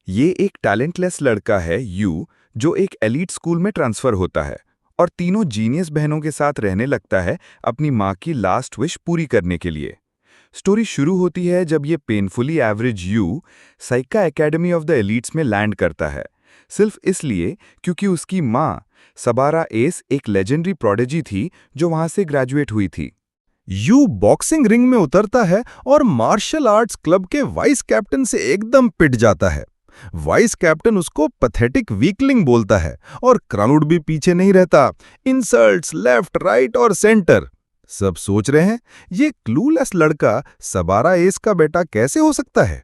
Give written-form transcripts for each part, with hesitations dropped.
ये एक टैलेंटलेस लड़का है यू, जो एक एलीट स्कूल में ट्रांसफर होता है और तीनों जीनियस बहनों के साथ रहने लगता है अपनी माँ की लास्ट विश पूरी करने के लिए। स्टोरी शुरू होती है जब ये painfully average you Saika academy of the elites में लैंड करता है, सिर्फ इसलिए क्योंकि उसकी माँ सबारा एस एक लेजेंडरी प्रोडिजी थी जो वहां से ग्रेजुएट हुई थी। यू बॉक्सिंग रिंग में उतरता है और मार्शल आर्ट्स क्लब के वाइस कैप्टन से एकदम पिट जाता है। वाइस कैप्टन उसको पैथेटिक वीकलिंग बोलता है और क्राउड भी पीछे नहीं रहता। इंसल्ट्स लेफ्ट राइट और सेंटर। सब सोच रहे हैं ये क्लूलेस लड़का सबारा एस का बेटा कैसे हो सकता है।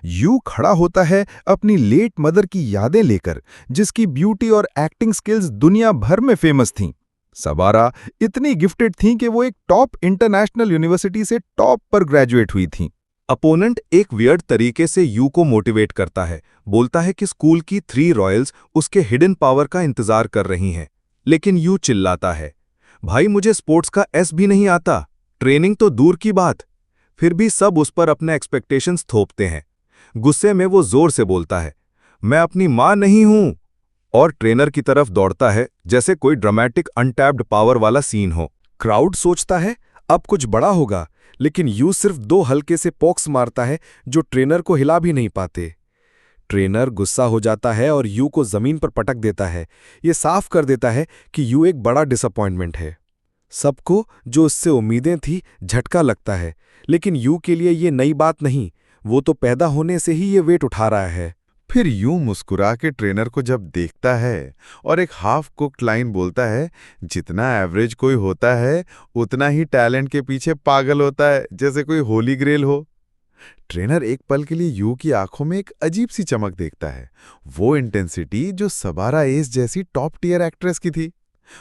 यू खड़ा होता है अपनी लेट मदर की यादें लेकर, जिसकी ब्यूटी और एक्टिंग स्किल्स दुनिया भर में फेमस थीं। सबारा इतनी गिफ्टेड थीं कि वो एक टॉप इंटरनेशनल यूनिवर्सिटी से टॉप पर ग्रेजुएट हुई थीं। अपोनेंट एक वियर्ड तरीके से यू को मोटिवेट करता है, बोलता है कि स्कूल की 3 रॉयल्स उसके हिडन पावर का इंतजार कर रही हैं। लेकिन यू चिल्लाता है, भाई मुझे स्पोर्ट्स का एस भी नहीं आता, ट्रेनिंग तो दूर की बात। फिर भी सब उस पर अपने एक्सपेक्टेशंस थोपते हैं। गुस्से में वो जोर से बोलता है, मैं अपनी माँ नहीं हूं, और ट्रेनर की तरफ दौड़ता है जैसे कोई ड्रामेटिक अनटैप्ड पावर वाला सीन हो। क्राउड सोचता है अब कुछ बड़ा होगा, लेकिन यू सिर्फ 2 हल्के से पॉक्स मारता है जो ट्रेनर को हिला भी नहीं पाते। ट्रेनर गुस्सा हो जाता है और यू को जमीन पर पटक देता है। ये साफ कर देता है कि यू एक बड़ा डिसअपॉइंटमेंट है। सबको जो उससे उम्मीदें थी झटका लगता है, लेकिन यू के लिए ये नई बात नहीं। वो तो पैदा होने से ही ये वेट उठा रहा है। फिर यूं मुस्कुरा के ट्रेनर को जब देखता है और एक हाफ कुक्ड लाइन बोलता है, जितना एवरेज कोई होता है उतना ही टैलेंट के पीछे पागल होता है, जैसे कोई होली ग्रेल हो। ट्रेनर एक पल के लिए यू की आंखों में एक अजीब सी चमक देखता है, वो इंटेंसिटी जो सबारा एस जैसी टॉप टियर एक्ट्रेस की थी।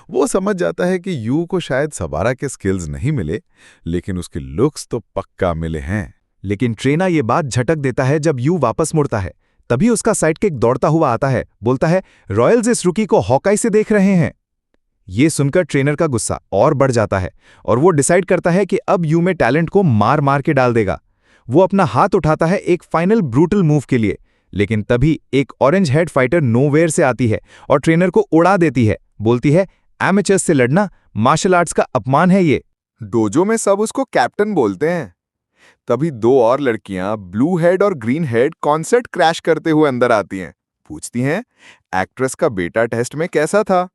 वो समझ जाता है कि यू को शायद सबारा के स्किल्स नहीं मिले, लेकिन उसके लुक्स तो पक्का मिले हैं। लेकिन ट्रेनर ये बात झटक देता है जब यू वापस मुड़ता है। तभी उसका साइडकिक दौड़ता हुआ आता है, बोलता है, रॉयल्स इस रुकी को हॉकाई से देख रहे हैं। ये सुनकर ट्रेनर का गुस्सा और बढ़ जाता है और वो डिसाइड करता है कि अब यू में टैलेंट को मार मार के डाल देगा। वो अपना हाथ उठाता है एक फाइनल ब्रूटल मूव के लिए, लेकिन तभी एक ऑरेंज हेड फाइटर नोवेयर से आती है और ट्रेनर को उड़ा देती है। बोलती है, एमेचर्स से लड़ना मार्शल आर्ट्स का अपमान है ये। डोजो में सब उसको कैप्टन बोलते हैं। तभी 2 और लड़कियां ब्लू हेड और ग्रीन हेड कॉन्सर्ट क्रैश करते हुए अंदर आती हैं। पूछती हैं, एक्ट्रेस का बेटा टेस्ट में कैसा था?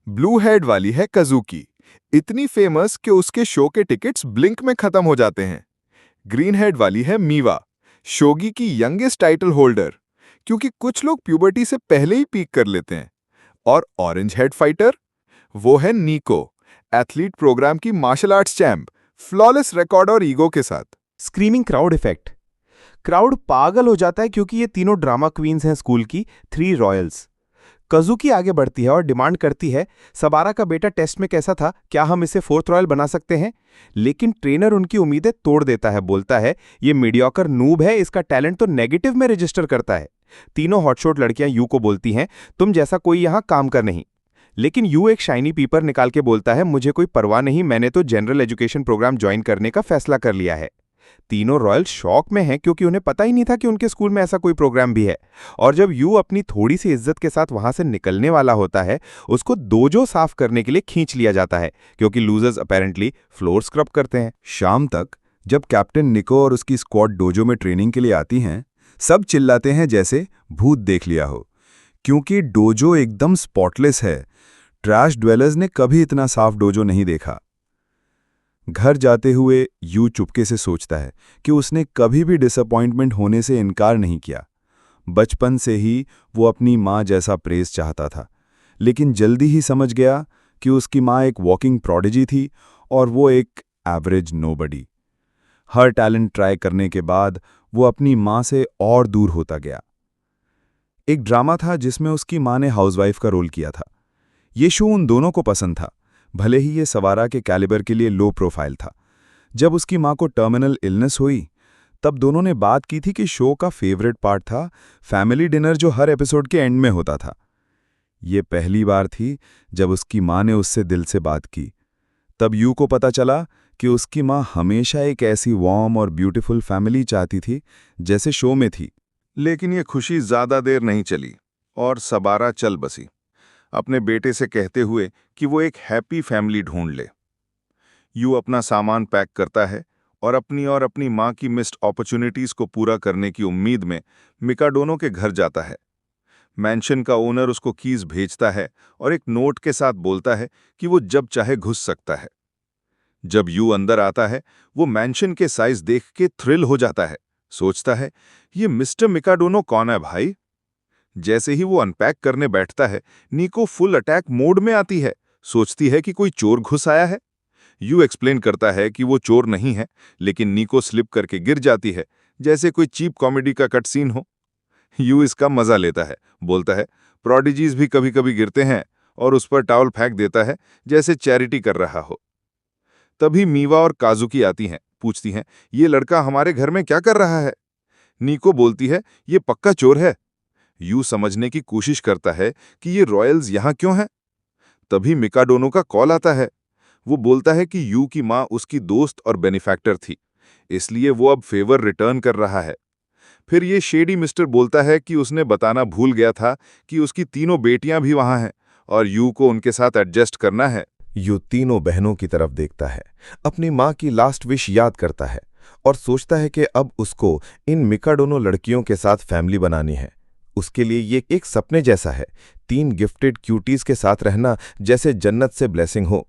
ब्लू हेड वाली है कज़ुकी, इतनी फेमस कि उसके शो के टिकट्स ब्लिंक में खत्म हो जाते हैं। ग्रीन हेड वाली है मीवा, शोगी की यंगेस्ट टाइटल होल्डर, क्योंकि कुछ लोग प्यूबर्टी से पहले ही पीक कर लेते हैं। और ऑरेंज हेड फाइटर, वो है नीको, एथलीट प्रोग्राम की martial arts champ, flawless record और ईगो के साथ। Screaming crowd effect. क्राउड पागल हो जाता है क्योंकि ये तीनों ड्रामा क्वींस हैं स्कूल की 3 रॉयल्स। कज़ुकी आगे बढ़ती है और डिमांड करती है, सबारा का बेटा टेस्ट में कैसा था, क्या हम इसे 4th रॉयल बना सकते हैं? लेकिन ट्रेनर उनकी उम्मीदें तोड़ देता है, बोलता है, ये मीडियोकर नूब है, इसका टैलेंट तो नेगेटिव में रजिस्टर करता है। तीनों हॉटशॉट लड़कियां यू को बोलती हैं, तुम जैसा कोई यहां काम कर नहीं। लेकिन यू एक शाइनी पेपर निकाल के बोलता है, मुझे कोई परवाह नहीं, मैंने तो जनरल एजुकेशन प्रोग्राम ज्वाइन करने का फैसला कर लिया है। तीनों रॉयल शॉक में हैं क्योंकि उन्हें पता ही नहीं था कि उनके स्कूल में ऐसा कोई प्रोग्राम भी है। और जब यू अपनी थोड़ी सी इज्जत के साथ वहां से निकलने वाला होता है, उसको डोजो साफ करने के लिए खींच लिया जाता है, क्योंकि लूजर्स अपेरेंटली फ्लोर स्क्रब करते हैं। शाम तक जब कैप्टन निको और उसकी स्क्वाड डोजो में ट्रेनिंग के लिए आती हैं, सब चिल्लाते हैं जैसे भूत देख लिया हो, क्योंकि डोजो एकदम स्पॉटलेस है। ट्रैश ड्वेलर्स ने कभी इतना साफ डोजो नहीं देखा। घर जाते हुए यू चुपके से सोचता है कि उसने कभी भी डिसअपॉइंटमेंट होने से इनकार नहीं किया। बचपन से ही वो अपनी माँ जैसा प्रेज चाहता था, लेकिन जल्दी ही समझ गया कि उसकी माँ एक वॉकिंग प्रोडिजी थी और वो एक एवरेज नोबडी। हर टैलेंट ट्राई करने के बाद वो अपनी माँ से और दूर होता गया। एक ड्रामा था जिसमें उसकी माँ ने हाउसवाइफ का रोल किया था। ये शो उन दोनों को पसंद था, भले ही ये सवारा के कैलिबर के लिए लो प्रोफाइल था। जब उसकी माँ को टर्मिनल इलनेस हुई, तब दोनों ने बात की थी कि शो का फेवरेट पार्ट था फैमिली डिनर, जो हर एपिसोड के एंड में होता था। ये पहली बार थी जब उसकी माँ ने उससे दिल से बात की। तब यू को पता चला कि उसकी माँ हमेशा एक ऐसी वार्म और ब्यूटीफुल फैमिली चाहती थी जैसे शो में थी, लेकिन ये खुशी ज्यादा देर नहीं चली और सबारा चल बसी, अपने बेटे से कहते हुए कि वो एक हैप्पी फैमिली ढूंढ ले। यू अपना सामान पैक करता है और अपनी माँ की मिस्ड अपॉर्चुनिटीज को पूरा करने की उम्मीद में मिकाडोनो के घर जाता है। मैंशन का ओनर उसको कीज भेजता है और एक नोट के साथ बोलता है कि वो जब चाहे घुस सकता है। जब यू अंदर आता है, वो मैंशन के साइज देख के थ्रिल हो जाता है। सोचता है, ये मिस्टर मिकाडोनो कौन है भाई? जैसे ही वो अनपैक करने बैठता है, निको फुल अटैक मोड में आती है। सोचती है कि कोई चोर घुस आया है। यू एक्सप्लेन करता है कि वो चोर नहीं है, लेकिन निको स्लिप करके गिर जाती है, जैसे कोई चीप कॉमेडी का कट सीन हो। यू इसका मजा लेता है, बोलता है प्रोडिजीज भी कभी कभी गिरते हैं, और उस पर टॉवल फेंक देता है जैसे चैरिटी कर रहा हो। तभी मीवा और काजुकी आती हैं, पूछती हैं ये लड़का हमारे घर में क्या कर रहा है? निको बोलती है ये पक्का चोर है। यू समझने की कोशिश करता है कि ये रॉयल्स यहां क्यों हैं। तभी मिकाडोनो का कॉल आता है। वो बोलता है कि यू की माँ उसकी दोस्त और बेनिफैक्टर थी, इसलिए वो अब फेवर रिटर्न कर रहा है। फिर ये शेडी मिस्टर बोलता है कि उसने बताना भूल गया था कि उसकी तीनों बेटियां भी वहां हैं और यू को उनके साथ एडजस्ट करना है। यू तीनों बहनों की तरफ देखता है, अपनी माँ की लास्ट विश याद करता है और सोचता है कि अब उसको इन मिकाडोनो लड़कियों के साथ फैमिली बनानी है। उसके लिए ये एक सपने जैसा है, 3 गिफ्टेड क्यूटीज के साथ रहना जैसे जन्नत से ब्लेसिंग हो।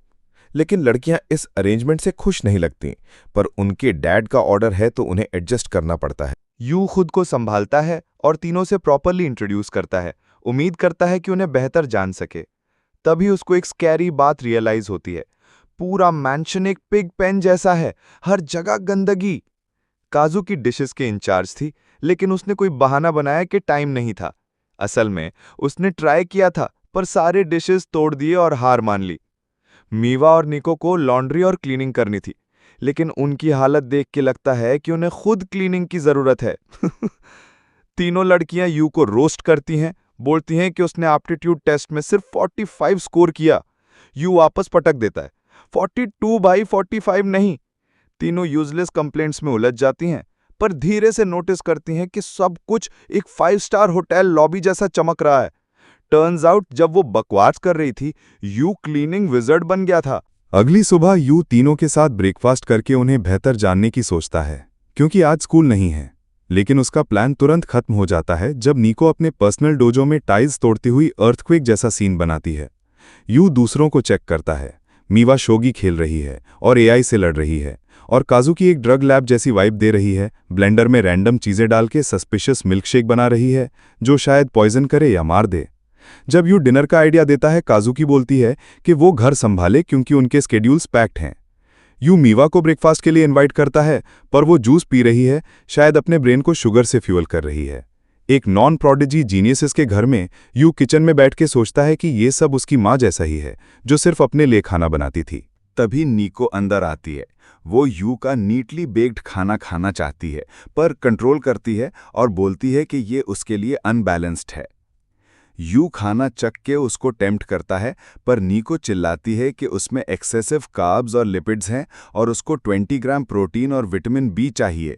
लेकिन लड़कियां इस अरेंजमेंट से खुश नहीं लगती, पर उनके डैड का ऑर्डर है तो उन्हें एडजस्ट करना पड़ता है। यू खुद को संभालता है और तीनों से प्रॉपरली इंट्रोड्यूस करता है, उम्मीद करता है कि उन्हें बेहतर जान सके। तभी उसको एक स्कैरी बात रियलाइज होती है, पूरा मैंशन एक पिग पेन जैसा है, हर जगह गंदगी। काजू की डिशेस के इंचार्ज थी, लेकिन उसने कोई बहाना बनाया कि टाइम नहीं था। असल में उसने ट्राई किया था, पर सारे डिशेस तोड़ दिए और हार मान ली। मीवा और निको को लॉन्ड्री और क्लीनिंग करनी थी, लेकिन उनकी हालत देख के लगता है कि उन्हें खुद क्लीनिंग की जरूरत है। तीनों लड़कियां यू को रोस्ट करती हैं, बोलती हैं कि उसने एप्टीट्यूड टेस्ट में सिर्फ 45 स्कोर किया। यू वापस पटक देता है, 42 भाई 45 नहीं। तीनों यूजलेस कंप्लेंट्स में उलझ जाती हैं, पर धीरे से नोटिस करती हैं कि सब कुछ एक 5 स्टार होटल लॉबी जैसा चमक रहा है। टर्न्स आउट जब वो बकवास कर रही थी, यू क्लीनिंग विजर्ड बन गया था। अगली सुबह यू तीनों के साथ ब्रेकफास्ट करके उन्हें बेहतर जानने की सोचता है, क्योंकि आज स्कूल नहीं है। लेकिन उसका प्लान तुरंत खत्म हो जाता है जब निको अपने पर्सनल डोजो में टाइल्स तोड़ती हुई अर्थक्वेक जैसा सीन बनाती है। यू दूसरों को चेक करता है, मीवा शोगी खेल रही है और एआई से लड़ रही है, और काजुकी एक ड्रग लैब जैसी वाइब दे रही है, ब्लेंडर में रैंडम चीजें डाल के सस्पिशियस मिल्कशेक बना रही है जो शायद पॉइजन करे या मार दे। जब यू डिनर का आइडिया देता है, काजुकी बोलती है कि वो घर संभाले क्योंकि उनके स्केड्यूल्स पैक्ड हैं। यू मीवा को ब्रेकफास्ट के लिए इनवाइट करता है, पर वो जूस पी रही है, शायद अपने ब्रेन को शुगर से फ्यूल कर रही है। एक नॉन प्रोडिजी जीनियस के घर में यू किचन में बैठ के सोचता है कि ये सब उसकी माँ जैसा ही है, जो सिर्फ अपने लिए खाना बनाती थी। तभी निको अंदर आती है। वो यू का नीटली बेक्ड खाना खाना चाहती है, पर कंट्रोल करती है और बोलती है कि ये उसके लिए अनबैलेंस्ड है। यू खाना चख के उसको टेम्प्ट करता है, पर निको चिल्लाती है कि उसमें एक्सेसिव कार्ब्स और लिपिड्स हैं और उसको 20 ग्राम प्रोटीन और विटामिन बी चाहिए।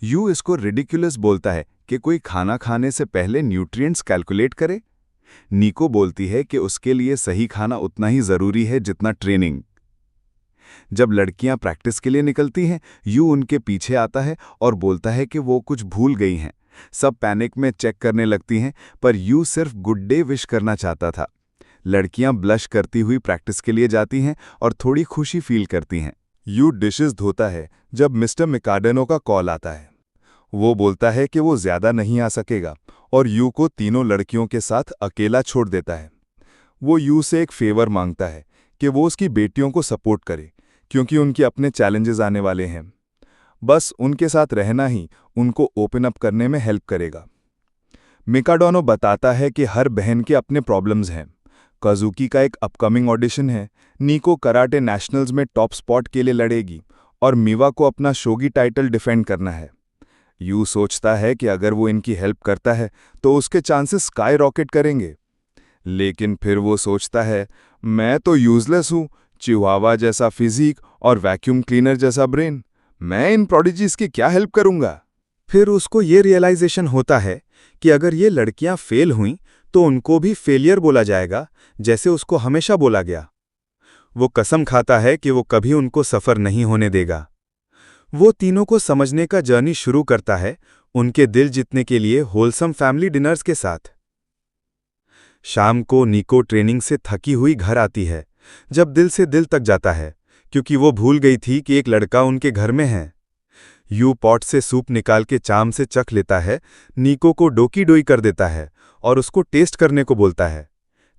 यू इसको रिडिकुलस बोलता है कि कोई खाना खाने से पहले न्यूट्रिएंट्स कैलकुलेट करे। निको बोलती है कि उसके लिए सही खाना उतना ही जरूरी है जितना ट्रेनिंग। जब लड़कियां प्रैक्टिस के लिए निकलती हैं, यू उनके पीछे आता है और बोलता है कि वो कुछ भूल गई हैं। सब पैनिक में चेक करने लगती हैं, पर यू सिर्फ गुड डे विश करना चाहता था। लड़कियां ब्लश करती हुई प्रैक्टिस के लिए जाती हैं और थोड़ी खुशी फील करती हैं। यू डिशेस धोता है जब मिस्टर मिकाडोनो का कॉल आता है। वो बोलता है कि वो ज्यादा नहीं आ सकेगा और यू को तीनों लड़कियों के साथ अकेला छोड़ देता है। वो यू से एक फेवर मांगता है कि वो उसकी बेटियों को सपोर्ट करे, क्योंकि उनके अपने चैलेंजेस आने वाले हैं। बस उनके साथ रहना ही उनको ओपन अप करने में हेल्प करेगा। मिकाडोनो बताता है कि हर बहन के अपने प्रॉब्लम्स हैं। काजुकी का एक अपकमिंग ऑडिशन है, निको कराटे नेशनल्स में टॉप स्पॉट के लिए लड़ेगी और मीवा को अपना शोगी टाइटल डिफेंड करना है। यू सोचता है कि अगर वो इनकी हेल्प करता है तो उसके चांसेस स्काई रॉकेट करेंगे। लेकिन फिर वो सोचता है, मैं तो यूजलेस हूँ, चिहुआवा जैसा फिजिक और वैक्यूम क्लीनर जैसा ब्रेन, मैं इन प्रोडिजीज की क्या हेल्प करूंगा। फिर उसको ये रियलाइजेशन होता है कि अगर ये लड़कियां फेल हुईं तो उनको भी फेलियर बोला जाएगा, जैसे उसको हमेशा बोला गया। वो कसम खाता है कि वो कभी उनको सफ़र नहीं होने देगा। वो तीनों को समझने का जर्नी शुरू करता है, उनके दिल जीतने के लिए होलसम फैमिली डिनर्स के साथ। शाम को निको ट्रेनिंग से थकी हुई घर आती है, जब दिल से दिल तक जाता है, क्योंकि वो भूल गई थी कि एक लड़का उनके घर में है। यू पॉट से सूप निकाल के चाम से चख लेता है, निको को डोकी डोई कर देता है और उसको टेस्ट करने को बोलता है।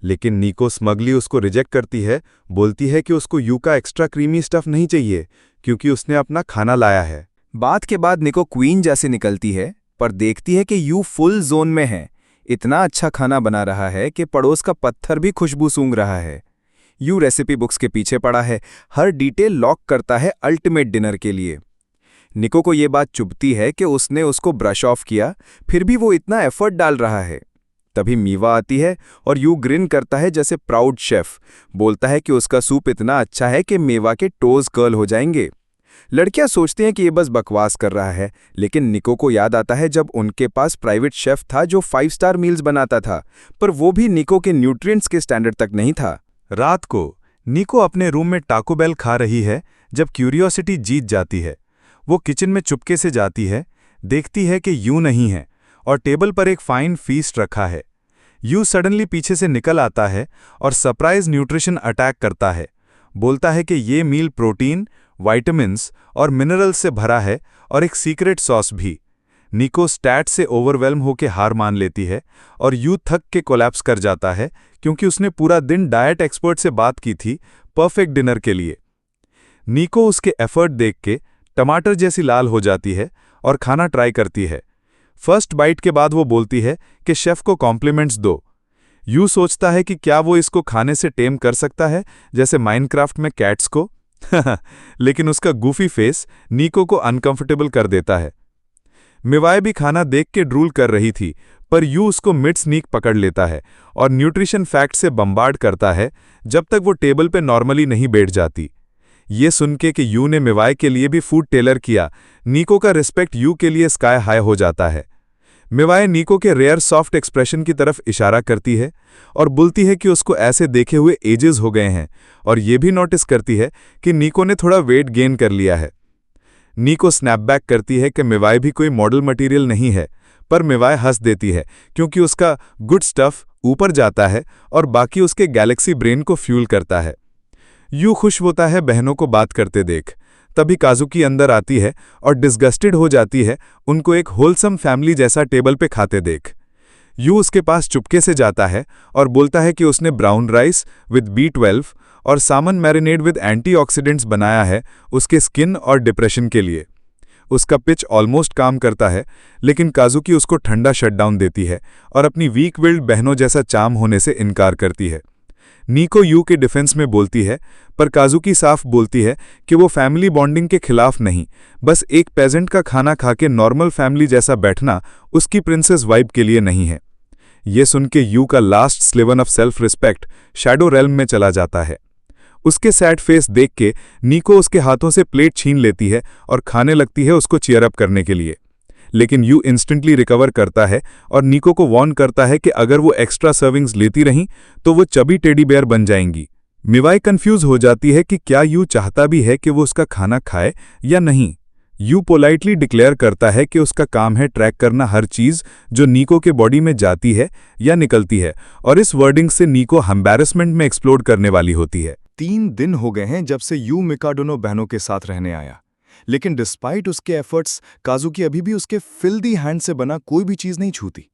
लेकिन निको स्मगली उसको रिजेक्ट करती है, बोलती है कि उसको यू का एक्स्ट्रा क्रीमी स्टफ नहीं चाहिए क्योंकि उसने अपना खाना लाया है। बात के बाद निको क्वीन जैसे निकलती है, पर देखती है कि यू फुल जोन में है। इतना अच्छा खाना बना रहा है कि पड़ोस का पत्थर भी खुशबू सूंघ रहा है। यू रेसिपी बुक्स के पीछे पड़ा है, हर डिटेल लॉक करता है अल्टीमेट डिनर के लिए। निको को ये बात चुभती है कि उसने उसको ब्रश ऑफ किया, फिर भी वो इतना एफर्ट डाल रहा है। तभी मीवा आती है और यू ग्रिन करता है जैसे प्राउड शेफ, बोलता है कि उसका सूप इतना अच्छा है कि मेवा के टोज कर्ल हो जाएंगे। लड़कियां सोचती हैं कि ये बस बकवास कर रहा है, लेकिन निको को याद आता है जब उनके पास प्राइवेट शेफ था जो 5 स्टार मील्स बनाता था, पर वो भी निको के न्यूट्रिएंट्स के स्टैंडर्ड तक नहीं था। रात को निको अपने रूम में टाको बेल खा रही है जब क्यूरियोसिटी जीत जाती है। वो किचन में चुपके से जाती है, देखती है कि यू नहीं है और टेबल पर एक फाइन फीस्ट रखा है। यू सडनली पीछे से निकल आता है और सरप्राइज न्यूट्रिशन अटैक करता है, बोलता है कि ये मील प्रोटीन, विटामिन्स और मिनरल्स से भरा है और एक सीक्रेट सॉस भी। निको स्टैट से ओवरवेल्म होकर हार मान लेती है और यू थक के कोलैप्स कर जाता है क्योंकि उसने पूरा दिन डाइट एक्सपर्ट से बात की थी परफेक्ट डिनर के लिए। निको उसके एफर्ट देख के टमाटर जैसी लाल हो जाती है और खाना ट्राई करती है। फर्स्ट बाइट के बाद वो बोलती है कि शेफ को कॉम्प्लीमेंट्स दो। यू सोचता है कि क्या वो इसको खाने से टेम कर सकता है जैसे माइनक्राफ्ट में कैट्स को। लेकिन उसका गूफी फेस निको को अनकंफर्टेबल कर देता है। मिवाए भी खाना देख के ड्रूल कर रही थी, पर यू उसको मिड स्नीक पकड़ लेता है और न्यूट्रिशन फैक्ट से बम्बार्ड करता है जब तक वो टेबल पे नॉर्मली नहीं बैठ जाती। ये सुन के कि यू ने मिवाए के लिए भी फूड टेलर किया, निको का रिस्पेक्ट यू के लिए स्काई हाई हो जाता है। मिवाए निको के रेयर सॉफ्ट एक्सप्रेशन की तरफ इशारा करती है और बोलती है कि उसको ऐसे देखे हुए एजेस हो गए हैं, और ये भी नोटिस करती है कि निको ने थोड़ा वेट गेन कर लिया है। निको स्नैपबैक करती है कि मिवाए भी कोई मॉडल मटेरियल नहीं है, पर मिवाए हंस देती है क्योंकि उसका गुड स्टफ ऊपर जाता है और बाकी उसके गैलेक्सी ब्रेन को फ्यूल करता है। यू खुश होता है बहनों को बात करते देख। तभी काजुकी अंदर आती है और डिस्गस्टेड हो जाती है उनको एक होलसम फैमिली जैसा टेबल पे खाते देख। यू उसके पास चुपके से जाता है और बोलता है कि उसने ब्राउन राइस विद B12 और सामन मैरिनेड विद एंटीऑक्सीडेंट्स बनाया है उसके स्किन और डिप्रेशन के लिए। उसका पिच ऑलमोस्ट काम करता है, लेकिन काजुकी उसको ठंडा शटडाउन देती है और अपनी वीक विल्ड बहनों जैसा चाम होने से इनकार करती है। निको यू के डिफेंस में बोलती है, पर काजुकी साफ बोलती है कि वो फैमिली बॉन्डिंग के खिलाफ नहीं, बस एक पेजेंट का खाना खा के नॉर्मल फैमिली जैसा बैठना उसकी प्रिंसेस वाइब के लिए नहीं है। ये सुन के यू का last sliver of self respect shadow realm में चला जाता है। उसके सैड फेस देख के निको उसके हाथों से प्लेट छीन लेती है और खाने लगती है उसको चीयर अप करने के लिए, लेकिन यू इंस्टेंटली रिकवर करता है और निको को वार्न करता है कि अगर वो एक्स्ट्रा सर्विंग्स लेती रहीं तो वो चबी टेडी बेयर बन जाएंगी। मिवाई कंफ्यूज हो जाती है कि क्या यू चाहता भी है कि वो उसका खाना खाए या नहीं। यू पोलाइटली डिक्लेयर करता है कि उसका काम है ट्रैक करना हर चीज जो निको के बॉडी में जाती है या निकलती है, और इस वर्डिंग से निको एम्बैरेसमेंट में एक्सप्लोड करने वाली होती है। 3 दिन हो गए हैं जब से यू मिका दोनों बहनों के साथ रहने आया, लेकिन डिस्पाइट उसके एफर्ट्स काजुकी अभी भी उसके फिल्दी हैंड से बना कोई भी चीज नहीं छूती।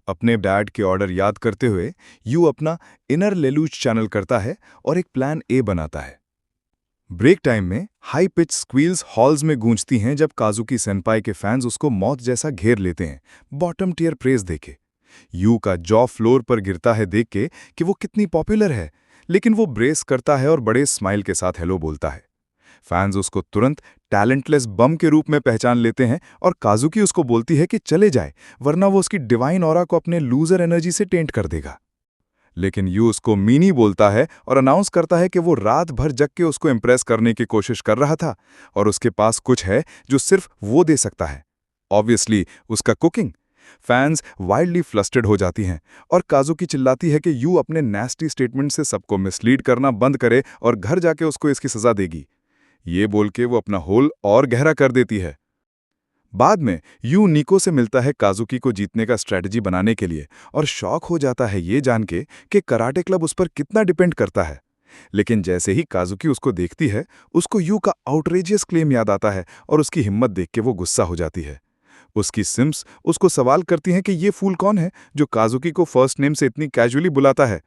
अपने डैड के ऑर्डर याद करते हुए यू अपना इनर लेलूच चैनल करता है और एक प्लान ए बनाता है। ब्रेक टाइम में हाई पिच स्क्वील्स हॉल्स में गूंजती हैं जब काजुकी सेनपाई के फैंस उसको मौत जैसा घेर लेते हैं बॉटम टियर प्रेज देके। यू का जॉ फ्लोर पर गिरता है देख के कि वो कितनी पॉपुलर है, लेकिन वो ब्रेस करता है और बड़े स्माइल के साथ हेलो बोलता है। फैंस उसको तुरंत टैलेंटलेस बम के रूप में पहचान लेते हैं और काजुकी उसको बोलती है कि चले जाए, वरना वो उसकी डिवाइन ऑरा को अपने लूजर एनर्जी से टेंट कर देगा। लेकिन यू उसको मीनी बोलता है और अनाउंस करता है कि वो रात भर जग के उसको इम्प्रेस करने की कोशिश कर रहा था और उसके पास कुछ है जो सिर्फ वो दे सकता है। ऑब्वियसली उसका कुकिंग। फैंस वाइल्डली फ्लस्टर्ड हो जाती हैं और काजुकी चिल्लाती है कि यू अपने नेस्टी स्टेटमेंट से सबको मिसलीड करना बंद करे और घर जाके उसको इसकी सजा देगी। ये बोल के वो अपना होल और गहरा कर देती है। बाद में यू निको से मिलता है काजुकी को जीतने का स्ट्रेटजी बनाने के लिए और शॉक हो जाता है ये जान के कि कराटे क्लब उस पर कितना डिपेंड करता है। लेकिन जैसे ही काजुकी उसको देखती है, उसको यू का आउटरेजियस क्लेम याद आता है और उसकी हिम्मत देख के वो गुस्सा हो जाती है। उसकी सिम्स उसको सवाल करती हैं कि ये फूल कौन है जो काजुकी को फर्स्ट नेम से इतनी कैजुअली बुलाता है,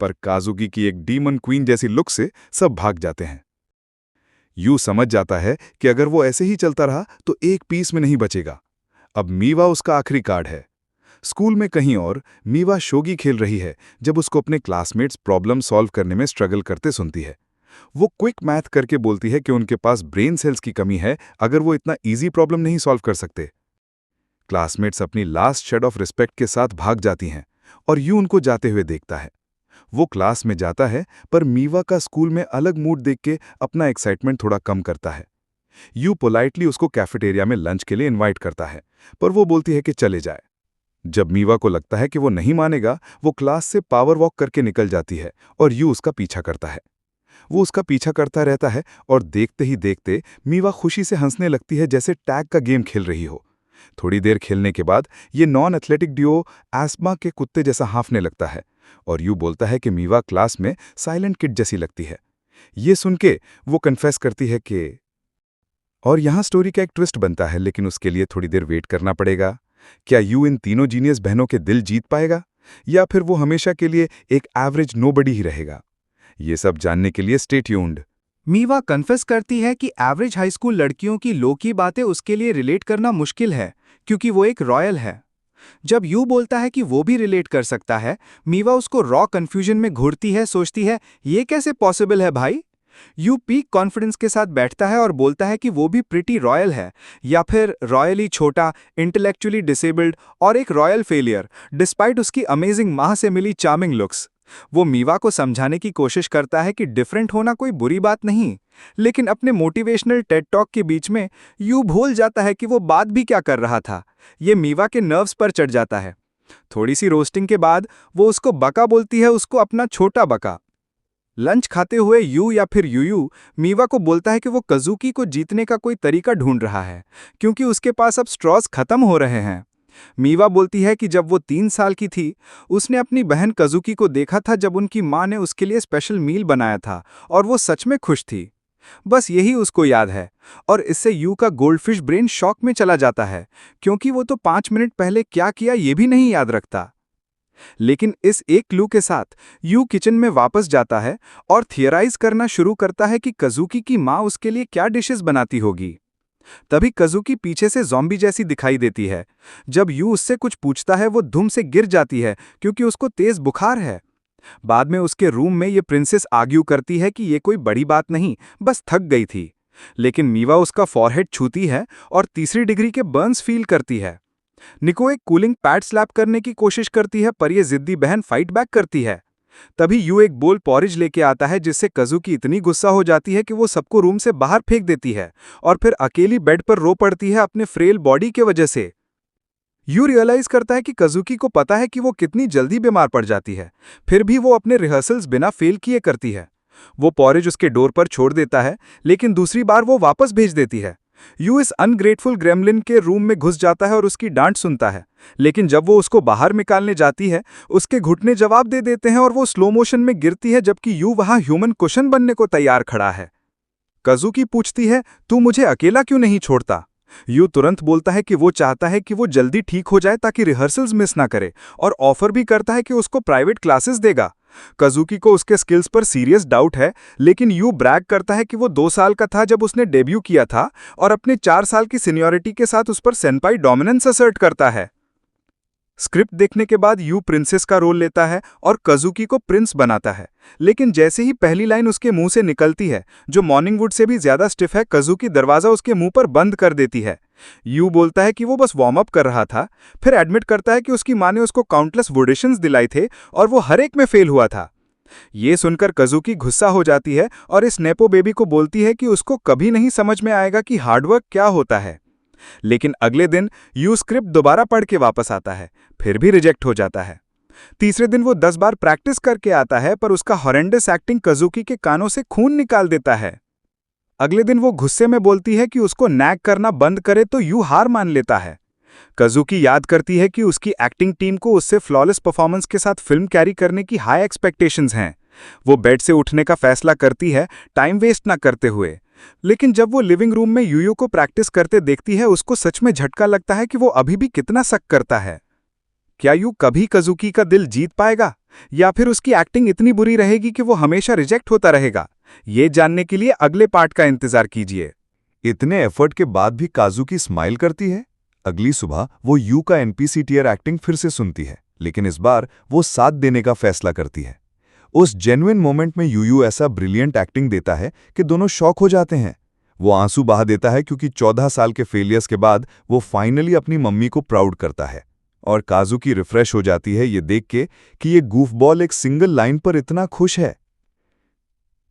पर काजुकी की एक डीमन क्वीन जैसी लुक से सब भाग जाते हैं। यू समझ जाता है कि अगर वो ऐसे ही चलता रहा तो एक पीस में नहीं बचेगा। अब मीवा उसका आखिरी कार्ड है। स्कूल में कहीं और मीवा शोगी खेल रही है जब उसको अपने क्लासमेट्स प्रॉब्लम सॉल्व करने में स्ट्रगल करते सुनती है। वो क्विक मैथ करके बोलती है कि उनके पास ब्रेन सेल्स की कमी है अगर वो इतना इजी प्रॉब्लम नहीं सॉल्व कर सकते। क्लासमेट्स अपनी लास्ट शेड ऑफ रिस्पेक्ट के साथ भाग जाती हैं और यू उनको जाते हुए देखता है। वो क्लास में जाता है पर मीवा का स्कूल में अलग मूड देख के अपना एक्साइटमेंट थोड़ा कम करता है। यू पोलाइटली उसको कैफेटेरिया में लंच के लिए इनवाइट करता है, पर वो बोलती है कि चले जाए। जब मीवा को लगता है कि वो नहीं मानेगा, वो क्लास से पावर वॉक करके निकल जाती है और यू उसका पीछा करता है। वो उसका पीछा करता रहता है और देखते ही देखते मीवा खुशी से हंसने लगती है जैसे टैग का गेम खेल रही हो। थोड़ी देर खेलने के बाद ये नॉन एथलेटिक ड्यूओ एस्मा के कुत्ते जैसा हाँफने लगता है और यू बोलता है कि मीवा क्लास में साइलेंट किड जैसी लगती है। ये सुन के वो कन्फेस करती है कि, और यहाँ स्टोरी का एक ट्विस्ट बनता है, लेकिन उसके लिए थोड़ी देर वेट करना पड़ेगा। क्या यू इन तीनों जीनियस बहनों के दिल जीत पाएगा या फिर वो हमेशा के लिए एक एवरेज नोबडी ही रहेगा? ये सब जानने के लिए स्टे ट्यून्ड। मीवा कन्फेस करती है कि एवरेज हाई स्कूल लड़कियों की लो की बातें उसके लिए रिलेट करना मुश्किल है क्योंकि वो एक रॉयल है। जब यू बोलता है कि वो भी रिलेट कर सकता है, मीवा उसको रॉ कंफ्यूजन में घूरती है, सोचती है ये कैसे पॉसिबल है भाई। यू पीक कॉन्फिडेंस के साथ बैठता है और बोलता है कि वो भी प्रिटी रॉयल है, या फिर रॉयली छोटा, इंटेलेक्चुअली डिसेबल्ड और एक रॉयल फेलियर डिस्पाइट उसकी अमेजिंग माँ से मिली चार्मिंग लुक्स। वो मीवा को समझाने की कोशिश करता है कि डिफरेंट होना कोई बुरी बात नहीं, लेकिन अपने मोटिवेशनल टेड टॉक के बीच में यू भूल जाता है कि वो बात भी क्या कर रहा था। ये मीवा के नर्व्स पर चढ़ जाता है। थोड़ी सी रोस्टिंग के बाद वो उसको बका बोलती है, उसको अपना छोटा बका। लंच खाते हुए यू या फिर यूयू मीवा को बोलता है कि वो काजुकी को जीतने का कोई तरीका ढूंढ रहा है क्योंकि उसके पास अब स्ट्रॉज खत्म हो रहे हैं। मीवा बोलती है कि जब वो 3 साल की थी, उसने अपनी बहन काजुकी को देखा था जब उनकी माँ ने उसके लिए स्पेशल मील बनाया था और वो सच में खुश थी। बस यही उसको याद है और इससे यू का गोल्डफिश ब्रेन शॉक में चला जाता है क्योंकि वो तो 5 मिनट पहले क्या किया ये भी नहीं याद रखता। लेकिन इस एक क्लू के साथ यू किचन में वापस जाता है और थियराइज करना शुरू करता है कि काजुकी की माँ उसके लिए क्या डिशेस बनाती होगी। तभी काजुकी पीछे से ज़ॉम्बी जैसी दिखाई देती है। जब यू उससे कुछ पूछता है, वो धुम से गिर जाती है क्योंकि उसको तेज बुखार है। बाद में उसके रूम में ये प्रिंसेस आर्ग्यू करती है कि ये कोई बड़ी बात नहीं, बस थक गई थी। लेकिन मीवा उसका फॉरहेड छूती है और तीसरी डिग्री के बर्न्स फील करती है। निको एक कूलिंग पैड स्लैप करने की कोशिश करती है, पर यह जिद्दी बहन फाइट बैक करती है। तभी यू एक बोल पॉरिज लेके आता है जिससे काजुकी इतनी गुस्सा हो जाती है कि वो सबको रूम से बाहर फेंक देती है और फिर अकेली बेड पर रो पड़ती है अपने फ्रेल बॉडी के वजह से। यू रियलाइज करता है कि काजुकी को पता है कि वो कितनी जल्दी बीमार पड़ जाती है, फिर भी वो अपने रिहर्सल्स बिना फेल किए करती है। वो पॉरिज उसके डोर पर छोड़ देता है, लेकिन दूसरी बार वो वापस भेज देती है। यू इस अनग्रेटफुल ग्रेमलिन के रूम में घुस जाता है और उसकी डांट सुनता है, लेकिन जब वो उसको बाहर निकालने जाती है, उसके घुटने जवाब दे देते हैं और वो स्लो मोशन में गिरती है जबकि यू वहां ह्यूमन कुशन बनने को तैयार खड़ा है। काजुकी पूछती है, तू मुझे अकेला क्यों नहीं छोड़ता? यू तुरंत बोलता है कि वो चाहता है कि वो जल्दी ठीक हो जाए ताकि रिहर्सल्स मिस ना करे, और ऑफर भी करता है कि उसको प्राइवेट क्लासेस देगा। काजुकी को उसके स्किल्स पर सीरियस डाउट है, लेकिन यू ब्रैग करता है कि वो 2 साल का था जब उसने डेब्यू किया था और अपने 4 साल की सीनियरिटी के साथ उस पर सेंपाई डोमिनेंस असर्ट करता है। स्क्रिप्ट देखने के बाद यू प्रिंसेस का रोल लेता है और काजुकी को प्रिंस बनाता है, लेकिन जैसे ही पहली लाइन उसके मुंह से निकलती है, जो मॉर्निंग वुड से भी ज्यादा स्टिफ है, काजुकी दरवाजा उसके मुंह पर बंद कर देती है। यू बोलता है कि वो बस वार्म अप कर रहा था, फिर एडमिट करता है कि उसकी माँ ने उसको काउंटलेस वोडेशंस दिलाई थे और वो हर एक में फेल हुआ था। ये सुनकर काजुकी गुस्सा हो जाती है और इस नेपो बेबी को बोलती है कि उसको कभी नहीं समझ में आएगा कि हार्डवर्क क्या होता है। लेकिन अगले दिन यू स्क्रिप्ट दोबारा पढ़ के वापस आता है, फिर भी रिजेक्ट हो जाता है। तीसरे दिन वो 10 बार प्रैक्टिस करके आता है, पर उसका हॉरेंडस एक्टिंग कज़ुकी के कानों से खून निकाल देता है। अगले दिन वो गुस्से में बोलती है कि उसको नैग करना बंद करे तो यू हार मान लेता है। कज़ुकी याद करती है कि उसकी एक्टिंग टीम को उससे फ्लॉलेस परफॉर्मेंस के साथ फिल्म कैरी करने की हाई एक्सपेक्टेशंस हैं। वो बेड से उठने का फैसला करती है, टाइम वेस्ट ना करते हुए। लेकिन जब वो लिविंग रूम में यूयू को प्रैक्टिस करते देखती है, उसको सच में झटका लगता है कि वो अभी भी कितना सक करता है। क्या यू कभी कज़ुकी का दिल जीत पाएगा, या फिर उसकी एक्टिंग इतनी बुरी रहेगी कि वो हमेशा रिजेक्ट होता रहेगा? ये जानने के लिए अगले पार्ट का इंतजार कीजिए। इतने एफर्ट के बाद भी काजुकी स्माइल करती है। अगली सुबह वो यू का एनपीसी टीयर एक्टिंग फिर से सुनती है, लेकिन इस बार वो साथ देने का फैसला करती है। उस जेन्युइन मोमेंट में यूयू ऐसा ब्रिलियंट एक्टिंग देता है कि दोनों शॉक हो जाते हैं। वो आंसू बहा देता है क्योंकि 14 साल के फेलियर्स के बाद वो फाइनली अपनी मम्मी को प्राउड करता है। और काजुकी रिफ्रेश हो जाती है ये देख के कि ये गूफबॉल एक सिंगल लाइन पर इतना खुश है।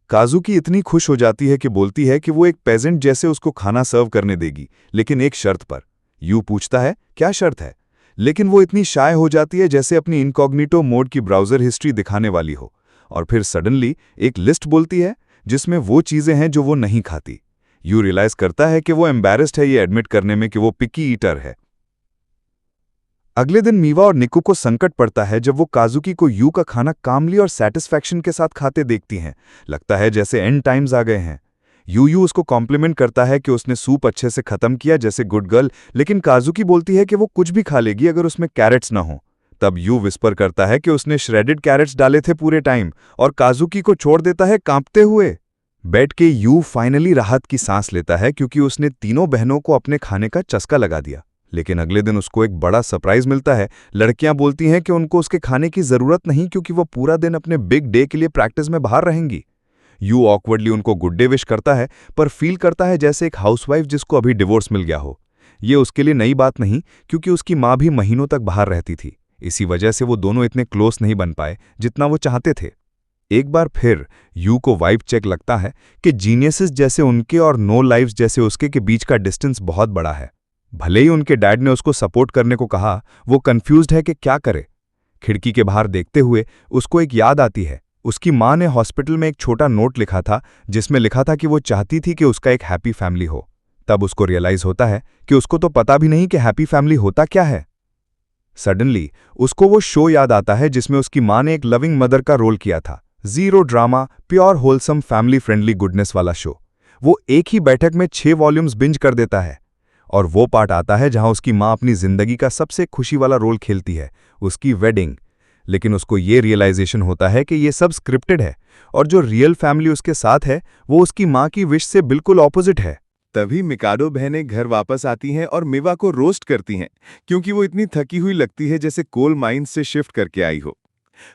काजुकी इतनी खुश हो जाती है कि बोलती है कि वो एक पेजेंट जैसे उसको खाना सर्व करने देगी, लेकिन एक शर्त पर। यू पूछता है क्या शर्त है, लेकिन वो इतनी शाय हो जाती है जैसे अपनी इनकॉग्निटो मोड की ब्राउज़र हिस्ट्री दिखाने वाली हो। और फिर सडनली एक लिस्ट बोलती है जिसमें वो चीज़ें हैं जो वो नहीं खाती। यू रियलाइज करता है कि वो एम्बैरेस्ड है ये एडमिट करने में कि वो पिकी ईटर है। अगले दिन मीवा और निक्कू को संकट पड़ता है जब वो काजुकी को यू का खाना कामली और सैटिस्फैक्शन के साथ खाते देखती हैं। लगता है जैसे एंड टाइम्स आ गए हैं। यू उसको कॉम्प्लीमेंट करता है कि उसने सूप अच्छे से खत्म किया जैसे गुड गर्ल, लेकिन काजुकी बोलती है कि वो कुछ भी खा लेगी अगर उसमें कैरेट्स ना हो। तब यू विस्पर करता है कि उसने श्रेडेड कैरेट्स डाले थे पूरे टाइम, और काजुकी को छोड़ देता है कांपते हुए। बैठ के यू फाइनली राहत की सांस लेता है क्योंकि उसने तीनों बहनों को अपने खाने का चस्का लगा दिया। लेकिन अगले दिन उसको एक बड़ा सरप्राइज मिलता है। लड़कियां बोलती हैं कि उनको उसके खाने की जरूरत नहीं क्योंकि वो पूरा दिन अपने बिग डे के लिए प्रैक्टिस में बाहर रहेंगी। यू ऑकवर्डली उनको गुड डे विश करता है, पर फील करता है जैसे एक हाउसवाइफ जिसको अभी डिवोर्स मिल गया हो। ये उसके लिए नई बात नहीं, क्योंकि उसकी माँ भी महीनों तक बाहर रहती थी। इसी वजह से वो दोनों इतने क्लोज नहीं बन पाए जितना वो चाहते थे। एक बार फिर यू को वाइब चेक लगता है कि जीनियसेस जैसे उनके और नो लाइव्स जैसे उसके के बीच का डिस्टेंस बहुत बड़ा है। भले ही उनके डैड ने उसको सपोर्ट करने को कहा, वो कंफ्यूज्ड है कि क्या करे। खिड़की के बाहर देखते हुए उसको एक याद आती है। उसकी माँ ने हॉस्पिटल में एक छोटा नोट लिखा था जिसमें लिखा था कि वो चाहती थी कि उसका एक हैप्पी फैमिली हो। तब उसको रियलाइज होता है कि उसको तो पता भी नहीं कि हैप्पी फैमिली होता क्या है। सडनली उसको वो शो याद आता है जिसमें उसकी माँ ने एक लविंग मदर का रोल किया था। Zero drama, pure wholesome, family friendly goodness वाला शो। वो एक ही बैठक में 6 वॉल्यूम्स बिंज कर देता है। और वो पार्ट आता है जहां उसकी माँ अपनी जिंदगी का सबसे खुशी वाला रोल खेलती है, उसकी वेडिंग। लेकिन उसको ये रियलाइजेशन होता है कि ये सब स्क्रिप्टेड है, और जो रियल फैमिली उसके साथ है वो उसकी माँ की विश से बिल्कुल ऑपोजिट है। तभी मिकाडो बहनें घर वापस आती हैं और मिवा को रोस्ट करती हैं, क्योंकि वो इतनी थकी हुई लगती है जैसे कोल माइंस से शिफ्ट करके आई हो।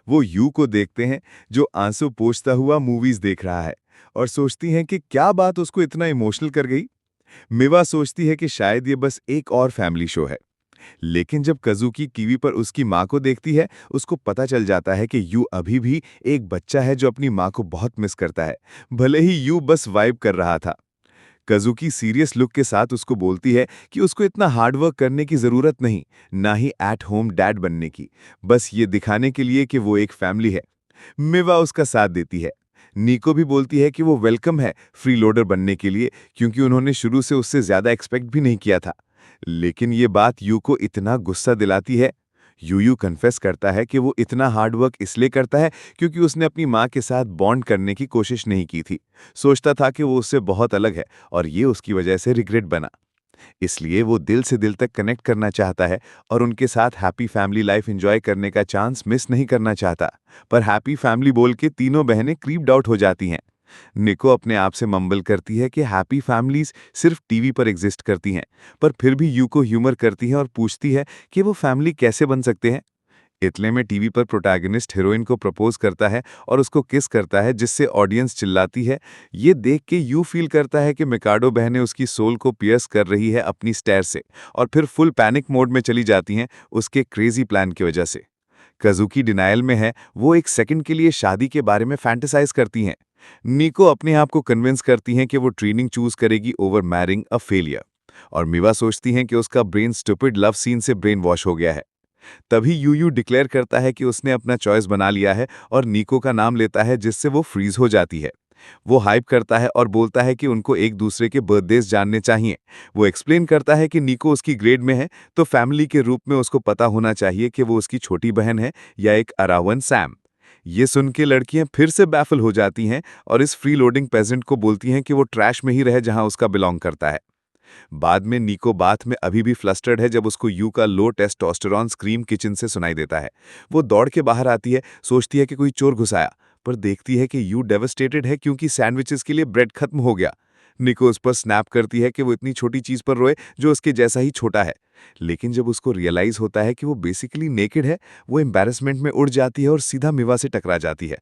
वो यू को देखते हैं जो आंसू पोंछता हुआ मूवीज देख रहा है, और सोचती हैं कि क्या बात उसको इतना इमोशनल कर गई। मिवा सोचती है कि शायद ये बस एक और फैमिली शो है। लेकिन जब कज़ुकी टीवी पर उसकी माँ को देखती है, उसको पता चल जाता है कि यू अभी भी एक बच्चा है जो अपनी माँ को बहुत मिस करता है, भले ही यू बस वाइब कर रहा था। कज़ुकी सीरियस लुक के साथ उसको बोलती है कि उसको इतना हार्ड वर्क करने की ज़रूरत नहीं, ना ही एट होम डैड बनने की, बस ये दिखाने के लिए कि वो एक फैमिली है। मिवा उसका साथ देती है। निको भी बोलती है कि वो वेलकम है फ्री लोडर बनने के लिए, क्योंकि उन्होंने शुरू से उससे ज़्यादा एक्सपेक्ट भी नहीं किया था। लेकिन ये बात यू को इतना गुस्सा दिलाती है। यू कन्फेस करता है कि वो इतना हार्ड वर्क इसलिए करता है क्योंकि उसने अपनी माँ के साथ बॉन्ड करने की कोशिश नहीं की थी। सोचता था कि वो उससे बहुत अलग है और ये उसकी वजह से रिग्रेट बना। इसलिए वो दिल से दिल तक कनेक्ट करना चाहता है और उनके साथ हैप्पी फैमिली लाइफ एंजॉय करने का चांस मिस नहीं करना चाहता। पर हैप्पी फैमिली बोल के तीनों बहनें क्रीप्ड आउट हो जाती हैं। निको अपने आप से मम्बल करती है कि हैप्पी फैमिलीज सिर्फ टीवी पर एग्जिस्ट करती हैं, पर फिर भी यू को ह्यूमर करती है और पूछती है कि वो फैमिली कैसे बन सकते हैं। इतने में टीवी पर प्रोटैगनिस्ट हीरोइन को प्रपोज करता है और उसको किस करता है, जिससे ऑडियंस चिल्लाती है। ये देख के यू फील करता है कि मिकाडो बहनें उसकी सोल को पियर्स कर रही है अपनी स्टेयर से, और फिर फुल पैनिक मोड में चली जाती हैं उसके क्रेजी प्लान की वजह से। कज़ुकी डिनायल में है, वो एक सेकंड के लिए शादी के बारे में फैंटेसाइज करती हैं। निको अपने आप को कन्विंस करती हैं कि वो ट्रेनिंग चूज करेगी ओवर मैरिंग अ फेलियर। और मीवा सोचती हैं कि उसका ब्रेन स्टूपिड लव सीन से ब्रेन वॉश हो गया है। तभी यूयू डिक्लेयर करता है कि उसने अपना चॉइस बना लिया है और निको का नाम लेता है, जिससे वो फ्रीज हो जाती है। वो हाइप करता है और बोलता है कि उनको एक दूसरे के बर्थडेज जानने चाहिए। वो एक्सप्लेन करता है कि निको उसकी ग्रेड में है, तो फैमिली के रूप में उसको पता होना चाहिए कि वो उसकी छोटी बहन है या एक अरावन सैम। ये सुन के लड़कियां फिर से बैफल हो जाती हैं और इस फ्री लोडिंग पेजेंट को बोलती हैं कि वो ट्रैश में ही रहे जहां उसका बिलोंग करता है। बाद में निको बाथ में अभी भी फ्लस्टर्ड है जब उसको यू का लो टेस्टोस्टेरॉन स्क्रीम किचन से सुनाई देता है। वो दौड़ के बाहर आती है, सोचती है कि कोई चोर घुस आया, पर देखती है कि यू डेवस्टेटेड है क्योंकि सैंडविचेस के लिए ब्रेड खत्म हो गया। निको उस पर स्नैप करती है कि वो इतनी छोटी चीज पर रोए जो उसके जैसा ही छोटा है। लेकिन जब उसको रियलाइज होता है कि वो बेसिकली नेकेड है, वो एम्बैरेसमेंट में उड़ जाती है और सीधा मिवा से टकरा जाती है।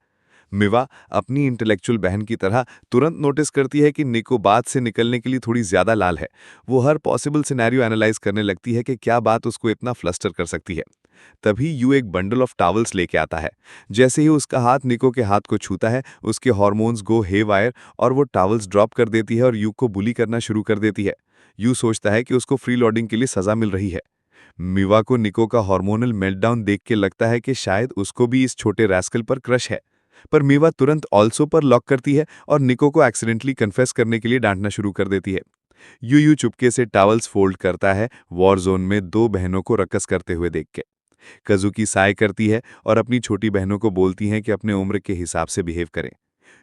मिवा अपनी इंटेलेक्चुअल बहन की तरह तुरंत नोटिस करती है कि निको बात से निकलने के लिए थोड़ी ज्यादा लाल है। वो हर पॉसिबल सिनेरियो एनालाइज करने लगती है कि क्या बात उसको इतना फ्लस्टर कर सकती है। तभी यू एक बंडल ऑफ टॉवल्स लेके आता है। जैसे ही उसका हाथ निको के हाथ को छूता है, उसके हार्मोन्स गो हेवायर और वो टॉवल्स ड्रॉप कर देती है और यू को बुली करना शुरू कर देती है। यू सोचता है कि उसको फ्री लॉडिंग के लिए सजा मिल रही है। मिवा को निको का हार्मोनल मेल्टडाउन देख के लगता है कि शायद उसको भी इस छोटे रैस्कल पर क्रश है, पर मीवा तुरंत ऑल्सो पर लॉक करती है और निको को एक्सीडेंटली कन्फेस करने के लिए डांटना शुरू कर देती है। यूयू चुपके से टॉवल्स फोल्ड करता है, वॉर जोन में दो बहनों को रकस करते हुए देख के। कजुकी साय करती है और अपनी छोटी बहनों को बोलती हैं कि अपने उम्र के हिसाब से बिहेव करें।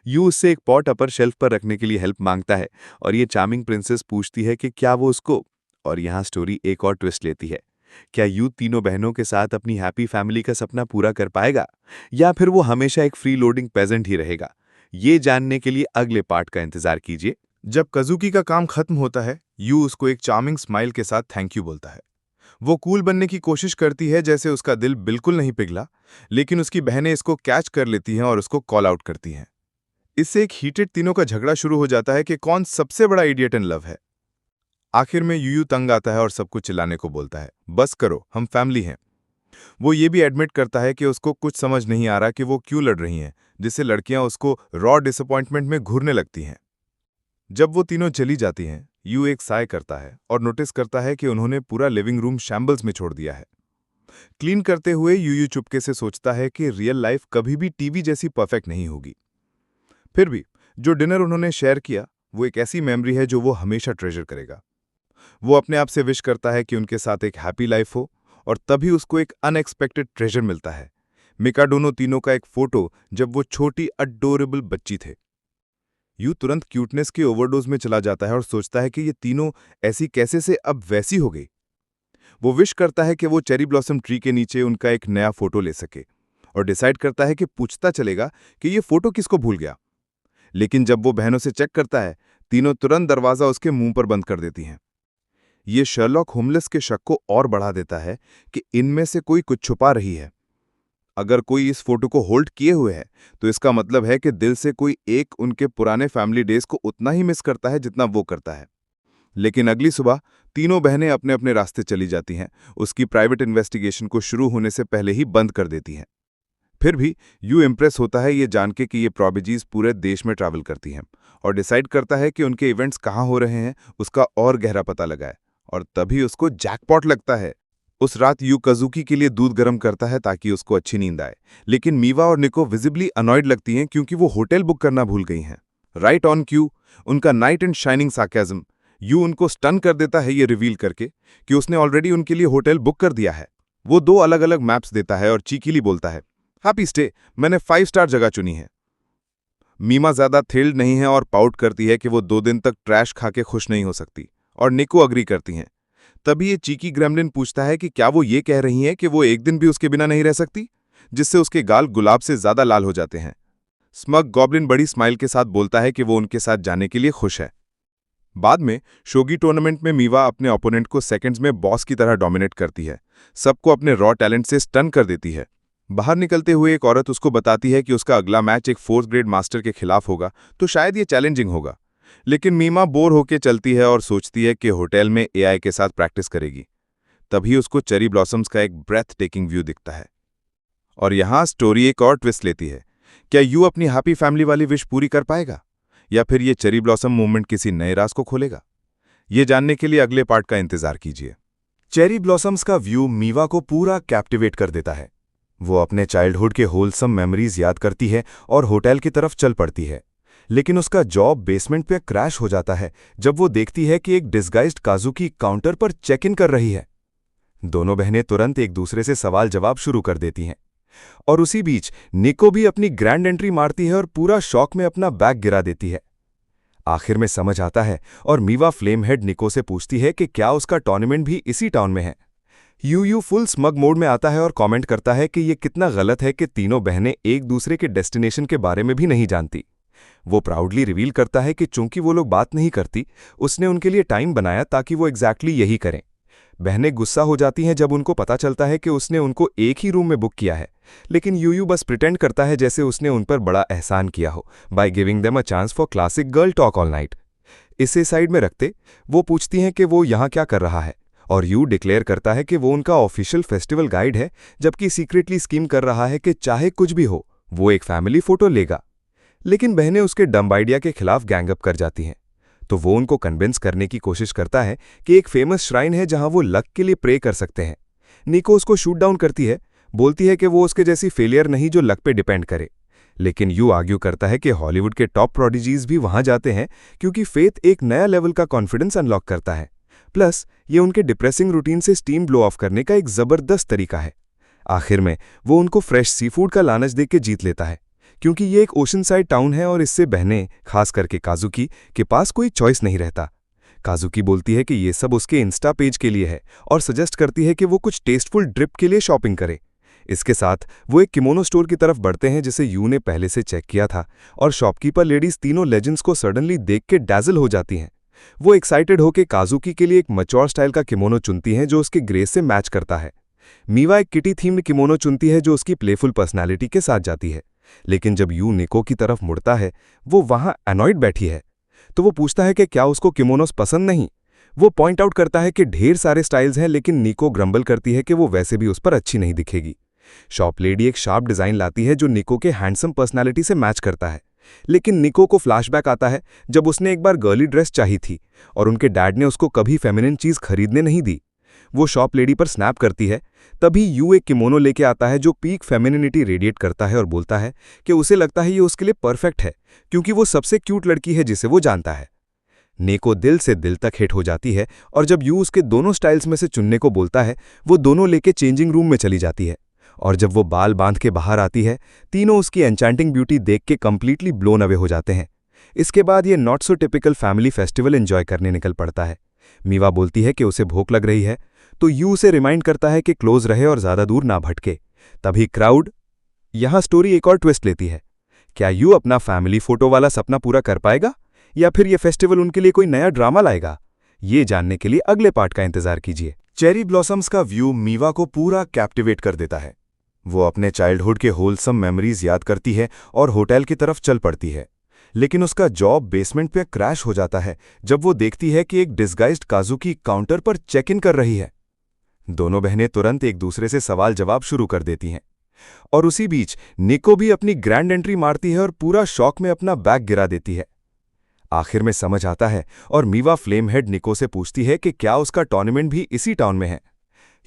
यू उससे एक पॉट अपर शेल्फ पर रखने के लिए हेल्प मांगता है और ये चार्मिंग प्रिंसेस पूछती है कि क्या वो उसको, और यहाँ स्टोरी एक और ट्विस्ट लेती है। क्या यू तीनों बहनों के साथ अपनी हैप्पी फैमिली का सपना पूरा कर पाएगा या फिर वो हमेशा एक फ्री लोडिंग पेजेंट ही रहेगा? ये जानने के लिए अगले पार्ट का इंतजार कीजिए। जब कजुकी का काम खत्म होता है, यू उसको एक चार्मिंग स्माइल के साथ थैंक यू बोलता है। वो कूल बनने की कोशिश करती है जैसे उसका दिल बिल्कुल नहीं पिघला, लेकिन उसकी बहनें इसको कैच कर लेती हैं और उसको कॉल आउट करती हैं। इससे एक हीटेड तीनों का झगड़ा शुरू हो जाता है कि कौन सबसे बड़ा इडियट इन लव है। आखिर में यूयू तंग आता है और सबको चिल्लाने को बोलता है, बस करो, हम फैमिली हैं। वो ये भी एडमिट करता है कि उसको कुछ समझ नहीं आ रहा कि वो क्यों लड़ रही हैं, जिससे लड़कियां उसको रॉ डिसअपॉइंटमेंट में घूरने लगती हैं। जब वो तीनों चली जाती हैं, यू एक साय करता है और नोटिस करता है कि उन्होंने पूरा लिविंग रूम शैम्बल्स में छोड़ दिया है। क्लीन करते हुए यूयू चुपके से सोचता है कि रियल लाइफ कभी भी टीवी जैसी परफेक्ट नहीं होगी। फिर भी जो डिनर उन्होंने शेयर किया वो एक ऐसी मेमोरी है जो वो हमेशा ट्रेजर करेगा। वो अपने आप से विश करता है कि उनके साथ एक हैप्पी लाइफ हो, और तभी उसको एक अनएक्सपेक्टेड ट्रेजर मिलता है, मिकाडोनो तीनों का एक फोटो जब वो छोटी अडोरेबल बच्ची थे। यू तुरंत क्यूटनेस के ओवरडोज में चला जाता है और सोचता है कि ये तीनों ऐसी कैसे से अब वैसी हो गई। वो विश करता है कि वो चेरी ब्लॉसम ट्री के नीचे उनका एक नया फोटो ले सके, और डिसाइड करता है कि पूछता चलेगा कि ये फोटो किसको भूल गया। लेकिन जब वो बहनों से चेक करता है, तीनों तुरंत दरवाजा उसके मुंह पर बंद कर देती हैं। ये शर्लॉक होमलेस के शक को और बढ़ा देता है कि इनमें से कोई कुछ छुपा रही है। अगर कोई इस फोटो को होल्ड किए हुए है, तो इसका मतलब है कि दिल से कोई एक उनके पुराने फैमिली डेज को उतना ही मिस करता है जितना वो करता है। लेकिन अगली सुबह तीनों बहनें अपने अपने रास्ते चली जाती हैं, उसकी प्राइवेट इन्वेस्टिगेशन को शुरू होने से पहले ही बंद कर देती हैं। फिर भी यू इम्प्रेस होता है ये जान के कि ये प्रॉबिजीज पूरे देश में ट्रैवल करती हैं, और डिसाइड करता है कि उनके इवेंट्स कहाँ हो रहे हैं उसका और गहरा पता लगाए। और तभी उसको जैकपॉट लगता है। उस रात यू कजुकी के लिए दूध गर्म करता है ताकि उसको अच्छी नींद आए, लेकिन मीवा और निको विजिबली अनॉयड लगती हैं क्योंकि वो होटल बुक करना भूल गई हैं। राइट ऑन क्यू उनका night and shining sarcasm you उनको स्टन कर देता है ये रिवील करके कि उसने ऑलरेडी उनके लिए होटल बुक कर दिया है। वो दो अलग अलग मैप्स देता है और चीकीली बोलता है, हैप्पी स्टे, मैंने 5 स्टार जगह चुनी है। मीमा ज्यादा थ्रिल्ड नहीं है और पाउट करती है कि वो 2 दिन तक ट्रैश खा के खुश नहीं हो सकती, और निको अग्री करती हैं। तभी ये चीकी ग्रेमलिन पूछता है कि क्या वो ये कह रही हैं कि वो एक दिन भी उसके बिना नहीं रह सकती, जिससे उसके गाल गुलाब से ज्यादा लाल हो जाते हैं। स्मग गॉब्लिन बड़ी स्माइल के साथ बोलता है कि वो उनके साथ जाने के लिए खुश है। बाद में शोगी टूर्नामेंट में मीवा अपने ओपोनेंट को सेकंड्स में बॉस की तरह डोमिनेट करती है, सबको अपने रॉ टैलेंट से स्टन कर देती है। बाहर निकलते हुए एक औरत उसको बताती है कि उसका अगला मैच एक 4th ग्रेड मास्टर के खिलाफ होगा, तो शायद ये चैलेंजिंग होगा। लेकिन मीमा बोर होके चलती है और सोचती है कि होटल में एआई के साथ प्रैक्टिस करेगी। तभी उसको चेरी ब्लॉसम्स का एक ब्रेथ टेकिंग व्यू दिखता है। और यहाँ स्टोरी एक और ट्विस्ट लेती है। क्या यू अपनी हैप्पी फैमिली वाली विश पूरी कर पाएगा, या फिर ये चेरी ब्लॉसम मूवमेंट किसी नए राज को खोलेगा? ये जानने के लिए अगले पार्ट का इंतजार कीजिए। चेरी ब्लॉसम्स का व्यू मीवा को पूरा कैप्टिवेट कर देता है। वो अपने चाइल्डहुड के होलसम मेमोरीज याद करती है और होटल की तरफ चल पड़ती है। लेकिन उसका जॉब बेसमेंट पे क्रैश हो जाता है जब वो देखती है कि एक डिस्गाइज्ड काजुकी काउंटर पर चेक इन कर रही है। दोनों बहनें तुरंत एक दूसरे से सवाल जवाब शुरू कर देती हैं। और उसी बीच निको भी अपनी ग्रैंड एंट्री मारती है और पूरा शॉक में अपना बैग गिरा देती है। आखिर में समझ आता है और मीवा फ्लेमहेड निको से पूछती है कि क्या उसका टूर्नामेंट भी इसी टाउन में है। यू फुल स्मग मोड में आता है और कमेंट करता है कि ये कितना गलत है कि तीनों बहनें एक दूसरे के डेस्टिनेशन के बारे में भी नहीं जानती। वो प्राउडली रिवील करता है कि चूंकि वो लोग बात नहीं करती, उसने उनके लिए टाइम बनाया ताकि वो एग्जैक्टली यही करें। बहनें गुस्सा हो जाती हैं जब उनको पता चलता है कि उसने उनको एक ही रूम में बुक किया है, लेकिन यू बस प्रिटेंड करता है जैसे उसने उन पर बड़ा एहसान किया हो by giving them a chance for classic girl talk all night. इसे साइड में रखते वो पूछती हैं कि वो यहाँ क्या कर रहा है, और यू डिक्लेयर करता है कि वो उनका ऑफिशियल फेस्टिवल गाइड है, जबकि सीक्रेटली स्कीम कर रहा है कि चाहे कुछ भी हो वो एक फैमिली फोटो लेगा। लेकिन बहनें उसके डम्ब आइडिया के खिलाफ गैंगअप कर जाती हैं, तो वो उनको कन्विंस करने की कोशिश करता है कि एक फेमस श्राइन है जहां वो लक के लिए प्रे कर सकते हैं। निको उसको शूट डाउन करती है, बोलती है कि वो उसके जैसी फेलियर नहीं जो लक पे डिपेंड करे। लेकिन यू आर्ग्यू करता है कि हॉलीवुड के टॉप प्रोडिजीज भी वहां जाते हैं क्योंकि फेथ एक नया लेवल का कॉन्फिडेंस अनलॉक करता है। प्लस ये उनके डिप्रेसिंग रूटीन से स्टीम ब्लो ऑफ करने का एक जबरदस्त तरीका है। आखिर में वो उनको फ्रेश सी फूड का लालच देके जीत लेता है, क्योंकि ये एक ओशन साइड टाउन है और इससे बहनें, खास करके काजुकी, के पास कोई चॉइस नहीं रहता। काजुकी बोलती है कि ये सब उसके इंस्टा पेज के लिए है और सजेस्ट करती है कि वो कुछ टेस्टफुल ड्रिप के लिए शॉपिंग करे। इसके साथ वो एक किमोनो स्टोर की तरफ बढ़ते हैं जिसे यू ने पहले से चेक किया था, और शॉपकीपर लेडीज तीनों लेजेंड्स को सडनली देख के डैजल हो जाती हैं। वो एक्साइटेड होकर काजुकी के लिए एक मैच्योर स्टाइल का किमोनो चुनती हैं जो उसके ग्रेस से मैच करता है। मीवा एक किटी थीम्ड किमोनो चुनती है जो उसकी प्लेफुल पर्सनैलिटी के साथ जाती है। लेकिन जब यू निको की तरफ मुड़ता है, वो वहां एनॉयड बैठी है, तो वो पूछता है कि क्या उसको किमोनोस पसंद नहीं। वो पॉइंट आउट करता है कि ढेर सारे स्टाइल्स हैं, लेकिन निको ग्रम्बल करती है कि वो वैसे भी उस पर अच्छी नहीं दिखेगी। शॉप लेडी एक शार्प डिजाइन लाती है जो निको के हैंडसम पर्सनैलिटी से मैच करता है। लेकिन निको को फ्लैशबैक आता है जब उसने एक बार गर्ली ड्रेस चाहिए थी और उनके डैड ने उसको कभी फेमिनिन चीज खरीदने नहीं दी। वो शॉप लेडी पर स्नैप करती है। तभी यू एक किमोनो लेके आता है जो पीक फेमिनिनिटी रेडिएट करता है और बोलता है कि उसे लगता है ये उसके लिए परफेक्ट है क्योंकि वो सबसे क्यूट लड़की है जिसे वो जानता है। नेको दिल से दिल तक हिट हो जाती है और जब यू उसके दोनों स्टाइल्स में से चुनने को बोलता है, वो दोनों लेके चेंजिंग रूम में चली जाती है। और जब वो बाल बांध के बाहर आती है, तीनों उसकी एन्चेंटिंग ब्यूटी देख के कंप्लीटली ब्लोन अवे हो जाते हैं। इसके बाद ये not so typical family festival enjoy करने निकल पड़ता है। मीवा बोलती है कि उसे भूख लग रही है, तो यू उसे रिमाइंड करता है कि क्लोज रहे और ज्यादा दूर ना भटके। तभी क्राउड। यहां स्टोरी एक और ट्विस्ट लेती है। क्या यू अपना फैमिली फोटो वाला सपना पूरा कर पाएगा या फिर यह फेस्टिवल उनके लिए कोई नया ड्रामा लाएगा? ये जानने के लिए अगले पार्ट का इंतजार कीजिए। चेरी ब्लॉसम्स का व्यू मीवा को पूरा कैप्टिवेट कर देता है। वो अपने चाइल्डहुड के होलसम मेमोरीज याद करती है और होटल की तरफ चल पड़ती है। लेकिन उसका जॉब बेसमेंट पे क्रैश हो जाता है जब वो देखती है कि एक डिस्गाइज्ड काजुकी काउंटर पर चेक इन कर रही है। दोनों बहनें तुरंत एक दूसरे से सवाल जवाब शुरू कर देती हैं। और उसी बीच निको भी अपनी ग्रैंड एंट्री मारती है और पूरा शॉक में अपना बैग गिरा देती है। आखिर में समझ आता है और मीवा फ्लेमहेड निको से पूछती है कि क्या उसका टूर्नामेंट भी इसी टाउन में है।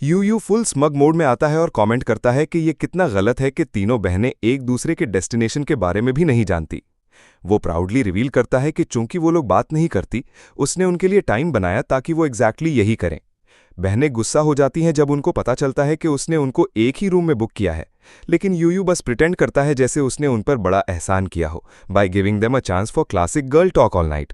यू फुल स्मग मोड में आता है और कमेंट करता है कि ये कितना गलत है कि तीनों बहनें एक दूसरे के डेस्टिनेशन के बारे में भी नहीं जानती। वो प्राउडली रिवील करता है कि चूंकि वो लोग बात नहीं करती, उसने उनके लिए टाइम बनाया ताकि वो एग्जैक्टली यही करें। बहनें गुस्सा हो जाती हैं जब उनको पता चलता है कि उसने उनको एक ही रूम में बुक किया है, लेकिन यू बस प्रिटेंड करता है जैसे उसने उन पर बड़ा एहसान किया हो by giving them a chance for classic girl talk all night.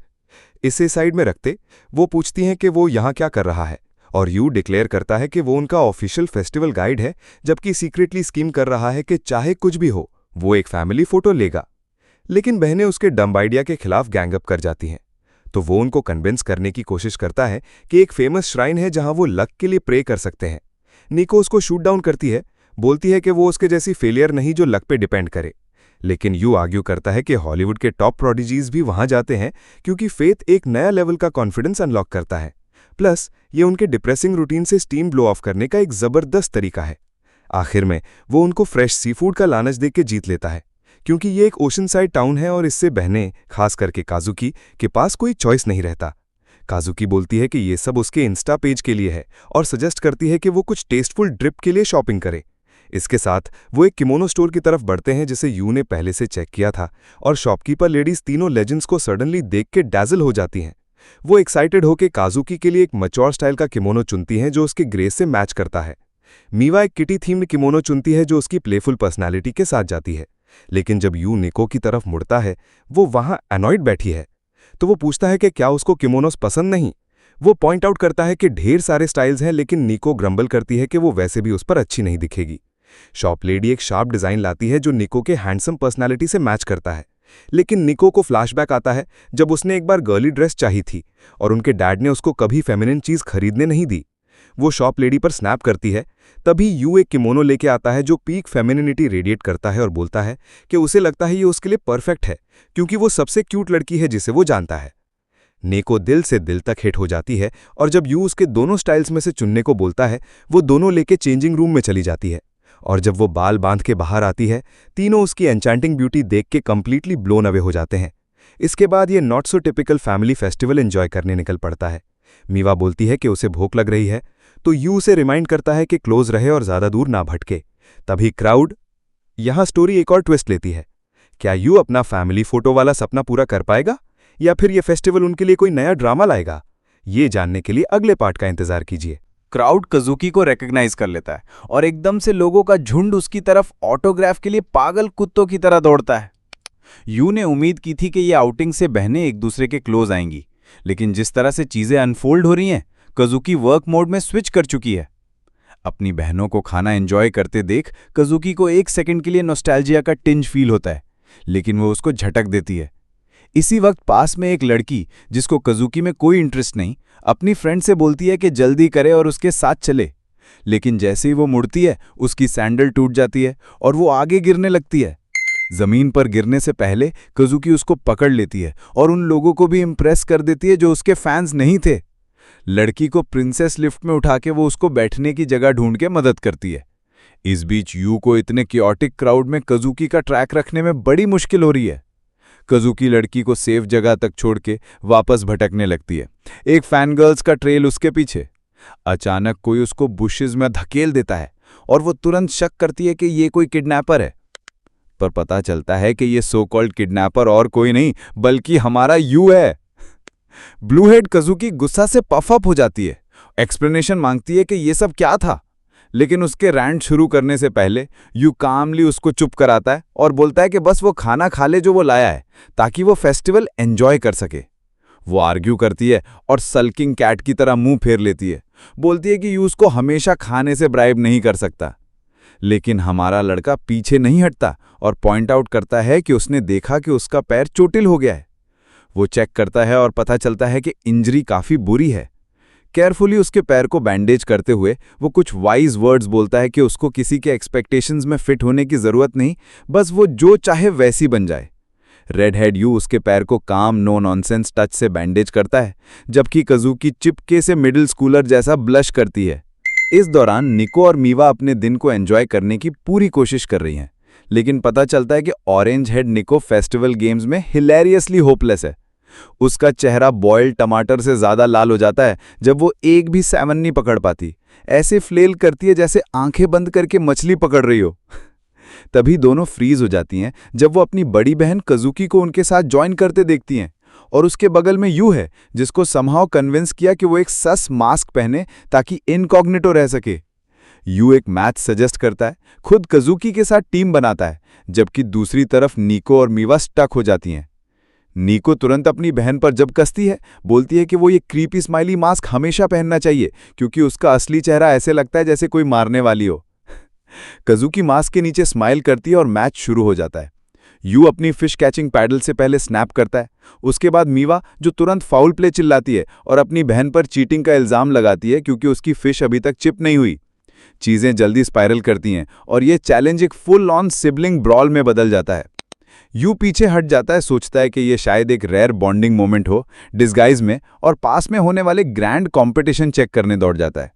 इसे साइड में रखते वो पूछती हैं कि वो यहाँ क्या कर रहा है, और यू डिक्लेयर करता है कि वो उनका ऑफिशियल फेस्टिवल गाइड है, जबकि सीक्रेटली स्कीम कर रहा है कि चाहे कुछ भी हो वो एक फैमिली फोटो लेगा। लेकिन बहनें उसके डम्ब आइडिया के खिलाफ गैंगअप कर जाती हैं, तो वो उनको कन्विंस करने की कोशिश करता है कि एक फेमस श्राइन है जहां वो लक के लिए प्रे कर सकते हैं। निको उसको शूट डाउन करती है, बोलती है कि वो उसके जैसी फेलियर नहीं जो लक पे डिपेंड करे। लेकिन यू आर्ग्यू करता है कि हॉलीवुड के टॉप प्रोडिजीज भी वहां जाते हैं क्योंकि फेथ एक नया लेवल का कॉन्फिडेंस अनलॉक करता है। प्लस ये उनके डिप्रेसिंग रूटीन से स्टीम ब्लो ऑफ करने का एक जबरदस्त तरीका है। आखिर में वो उनको फ्रेश सी फूड का लालच देके जीत लेता है, क्योंकि ये एक ओशन साइड टाउन है और इससे बहनें, खास करके काजुकी, के पास कोई चॉइस नहीं रहता। काजुकी बोलती है कि ये सब उसके इंस्टा पेज के लिए है और सजेस्ट करती है कि वो कुछ टेस्टफुल ड्रिप के लिए शॉपिंग करे। इसके साथ वो एक किमोनो स्टोर की तरफ बढ़ते हैं जिसे यू ने पहले से चेक किया था, और शॉपकीपर लेडीज तीनों लेजेंड्स को सडनली देख के डैजल हो जाती हैं। वो एक्साइटेड होकर काजुकी के लिए एक मैच्योर स्टाइल का किमोनो चुनती हैं जो उसके ग्रेस से मैच करता है। मीवा एक किटी थीम्ड किमोनो चुनती है जो उसकी प्लेफुल पर्सनैलिटी के साथ जाती है। लेकिन जब यू निको की तरफ मुड़ता है, वो वहां एनॉयड बैठी है, तो वो पूछता है कि क्या उसको किमोनोस पसंद नहीं। वो पॉइंट आउट करता है कि ढेर सारे स्टाइल्स हैं, लेकिन निको ग्रम्बल करती है कि वो वैसे भी उस पर अच्छी नहीं दिखेगी। शॉप लेडी एक शार्प डिजाइन लाती है जो निको के हैंडसम पर्सनालिटी से मैच करता है, लेकिन निको को फ्लैशबैक आता है जब उसने एक बार गर्ली ड्रेस चाही थी और उनके डैड ने उसको कभी फेमिनिन चीज खरीदने नहीं दी। वो शॉप लेडी पर स्नैप करती है। तभी यू एक किमोनो लेके आता है जो पीक फेमिनिनिटी रेडिएट करता है और बोलता है कि उसे लगता है ये उसके लिए परफेक्ट है क्योंकि वो सबसे क्यूट लड़की है जिसे वो जानता है। नेको दिल से दिल तक हिट हो जाती है और जब यू उसके दोनों स्टाइल्स में से चुनने को बोलता है, वो दोनों लेके चेंजिंग रूम में चली जाती है। और जब वो बाल बांध के बाहर आती है, तीनों उसकी एन्चेंटिंग ब्यूटी देख के कंप्लीटली ब्लोन अवे हो जाते हैं। इसके बाद ये not so typical family festival enjoy करने निकल पड़ता है। मीवा बोलती है कि उसे भूख लग रही है, तो यू उसे रिमाइंड करता है कि क्लोज रहे और ज्यादा दूर ना भटके। तभी क्राउड। यहां स्टोरी एक और ट्विस्ट लेती है। क्या यू अपना फैमिली फोटो वाला सपना पूरा कर पाएगा या फिर ये फेस्टिवल उनके लिए कोई नया ड्रामा लाएगा? ये जानने के लिए अगले पार्ट का इंतजार कीजिए। क्राउड कजुकी को रिकॉग्नाइज कर लेता है और एकदम से लोगों का झुंड उसकी तरफ ऑटोग्राफ के लिए पागल कुत्तों की तरह दौड़ता है। यू ने उम्मीद की थी कि ये आउटिंग से बहनें एक दूसरे के क्लोज आएंगी, लेकिन जिस तरह से चीजें अनफोल्ड हो रही हैं, कजुकी वर्क मोड में स्विच कर चुकी है। अपनी बहनों को खाना एंजॉय करते देख कजुकी को एक सेकंड के लिए नॉस्टैल्जिया का टिंज फील होता है, लेकिन वो उसको झटक देती है। इसी वक्त पास में एक लड़की, जिसको कजुकी में कोई इंटरेस्ट नहीं, अपनी फ्रेंड से बोलती है कि जल्दी करे और उसके साथ चले। लेकिन जैसे ही वो मुड़ती है, उसकी सैंडल टूट जाती है और वो आगे गिरने लगती है। जमीन पर गिरने से पहले कजुकी उसको पकड़ लेती है और उन लोगों को भी इम्प्रेस कर देती है जो उसके फैंस नहीं थे। लड़की को प्रिंसेस लिफ्ट में उठा के वो उसको बैठने की जगह ढूंढ के मदद करती है। इस बीच यू को इतने क्योटिक क्राउड में कजुकी का ट्रैक रखने में बड़ी मुश्किल हो रही है। कजुकी लड़की को सेफ जगह तक छोड़ के वापस भटकने लगती है, एक फैन गर्ल्स का ट्रेल उसके पीछे। अचानक कोई उसको बुशेस में धकेल देता है और वो तुरंत शक करती है कि ये कोई किडनैपर है, पर पता चलता है कि ये सो कॉल्ड किडनैपर और कोई नहीं बल्कि हमारा यू है। ब्लू हेड कजुकी गुस्सा से पफ अप हो जाती है, एक्सप्लेनेशन मांगती है कि ये सब क्या था, लेकिन उसके रैंट शुरू करने से पहले यू कामली उसको चुप कराता है और बोलता है कि बस वो खाना खा ले जो वो लाया है, ताकि वो फेस्टिवल एंजॉय कर सके। वो आर्ग्यू करती है और सल्किंग कैट की तरह मुंह फेर लेती है, बोलती है कि यू उसको हमेशा खाने से ब्राइब नहीं कर सकता। लेकिन हमारा लड़का पीछे नहीं हटता और पॉइंट आउट करता है कि उसने देखा कि उसका पैर चोटिल हो गया है। वो चेक करता है और पता चलता है कि इंजरी काफी बुरी है। केयरफुली उसके पैर को बैंडेज करते हुए वो कुछ वाइज वर्ड्स बोलता है कि उसको किसी के एक्सपेक्टेशंस में फिट होने की जरूरत नहीं, बस वो जो चाहे वैसी बन जाए। रेड हेड यू उसके पैर को काम नो नॉनसेंस टच से बैंडेज करता है, जबकि कजुकी चिपके से मिडिल स्कूलर जैसा ब्लश करती है। इस दौरान निको और मीवा अपने दिन को एंजॉय करने की पूरी कोशिश कर रही हैं, लेकिन पता चलता है कि ऑरेंज हेड निको फेस्टिवल गेम्स में हिलेरियसली होपलेस है। उसका चेहरा बॉइल्ड टमाटर से ज्यादा लाल हो जाता है जब वो एक भी सैमन नहीं पकड़ पाती, ऐसे फ्लेल करती है जैसे आंखें बंद करके मछली पकड़ रही हो। तभी दोनों फ्रीज हो जाती हैं जब वो अपनी बड़ी बहन कजुकी को उनके साथ ज्वाइन करते देखती हैं, और उसके बगल में यू है जिसको समहाउ कन्विंस किया कि वो एक सस मास्क पहने ताकि इनकॉग्निटो रह सके। यू एक मैच सजेस्ट करता है, खुद कजुकी के साथ टीम बनाता है, जबकि दूसरी तरफ निको और मीवा स्टक हो जाती हैं। निको तुरंत अपनी बहन पर जब कसती है, बोलती है कि वो ये क्रीपी स्माइली मास्क हमेशा पहनना चाहिए क्योंकि उसका असली चेहरा ऐसे लगता है जैसे कोई मारने वाली हो। कजुकी मास्क के नीचे स्माइल करती है और मैच शुरू हो जाता है। यू अपनी फिश कैचिंग पैडल से पहले स्नैप करता है, उसके बाद मीवा जो तुरंत फाउल प्ले चिल्लाती है और अपनी बहन पर चीटिंग का इल्जाम लगाती है क्योंकि उसकी फिश अभी तक चिप नहीं हुई। चीजें जल्दी स्पाइरल करती हैं और ये चैलेंज एक फुल ऑन सिबलिंग ब्रॉल में बदल जाता है। यू पीछे हट जाता है, सोचता है कि ये शायद एक रेयर बॉन्डिंग मोमेंट हो डिस्गाइज में, और पास में होने वाले ग्रैंड कंपटीशन चेक करने दौड़ जाता है।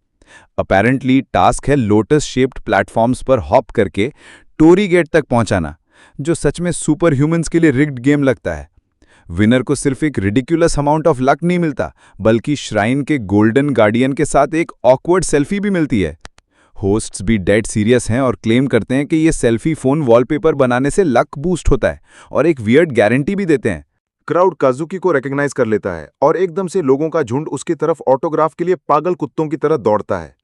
अपैरेंटली टास्क है लोटस शेप्ड प्लेटफॉर्म्स पर हॉप करके टोरी गेट तक पहुंचाना, जो सच में सुपर ह्यूमंस के लिए रिग्ड गेम लगता है। विनर को सिर्फ एक रिडिकुलस अमाउंट ऑफ लक नहीं मिलता, बल्कि श्राइन के गोल्डन गार्डियन के साथ एक ऑकवर्ड सेल्फी भी मिलती है। होस्ट्स भी डेड सीरियस हैं और क्लेम करते हैं कि ये सेल्फी फोन वॉलपेपर बनाने से लक बूस्ट होता है और एक वियर्ड गारंटी भी देते हैं। क्राउड काजुकी को रिकॉग्नाइज कर लेता है और एकदम से लोगों का झुंड उसकी तरफ ऑटोग्राफ के लिए पागल कुत्तों की तरह दौड़ता है।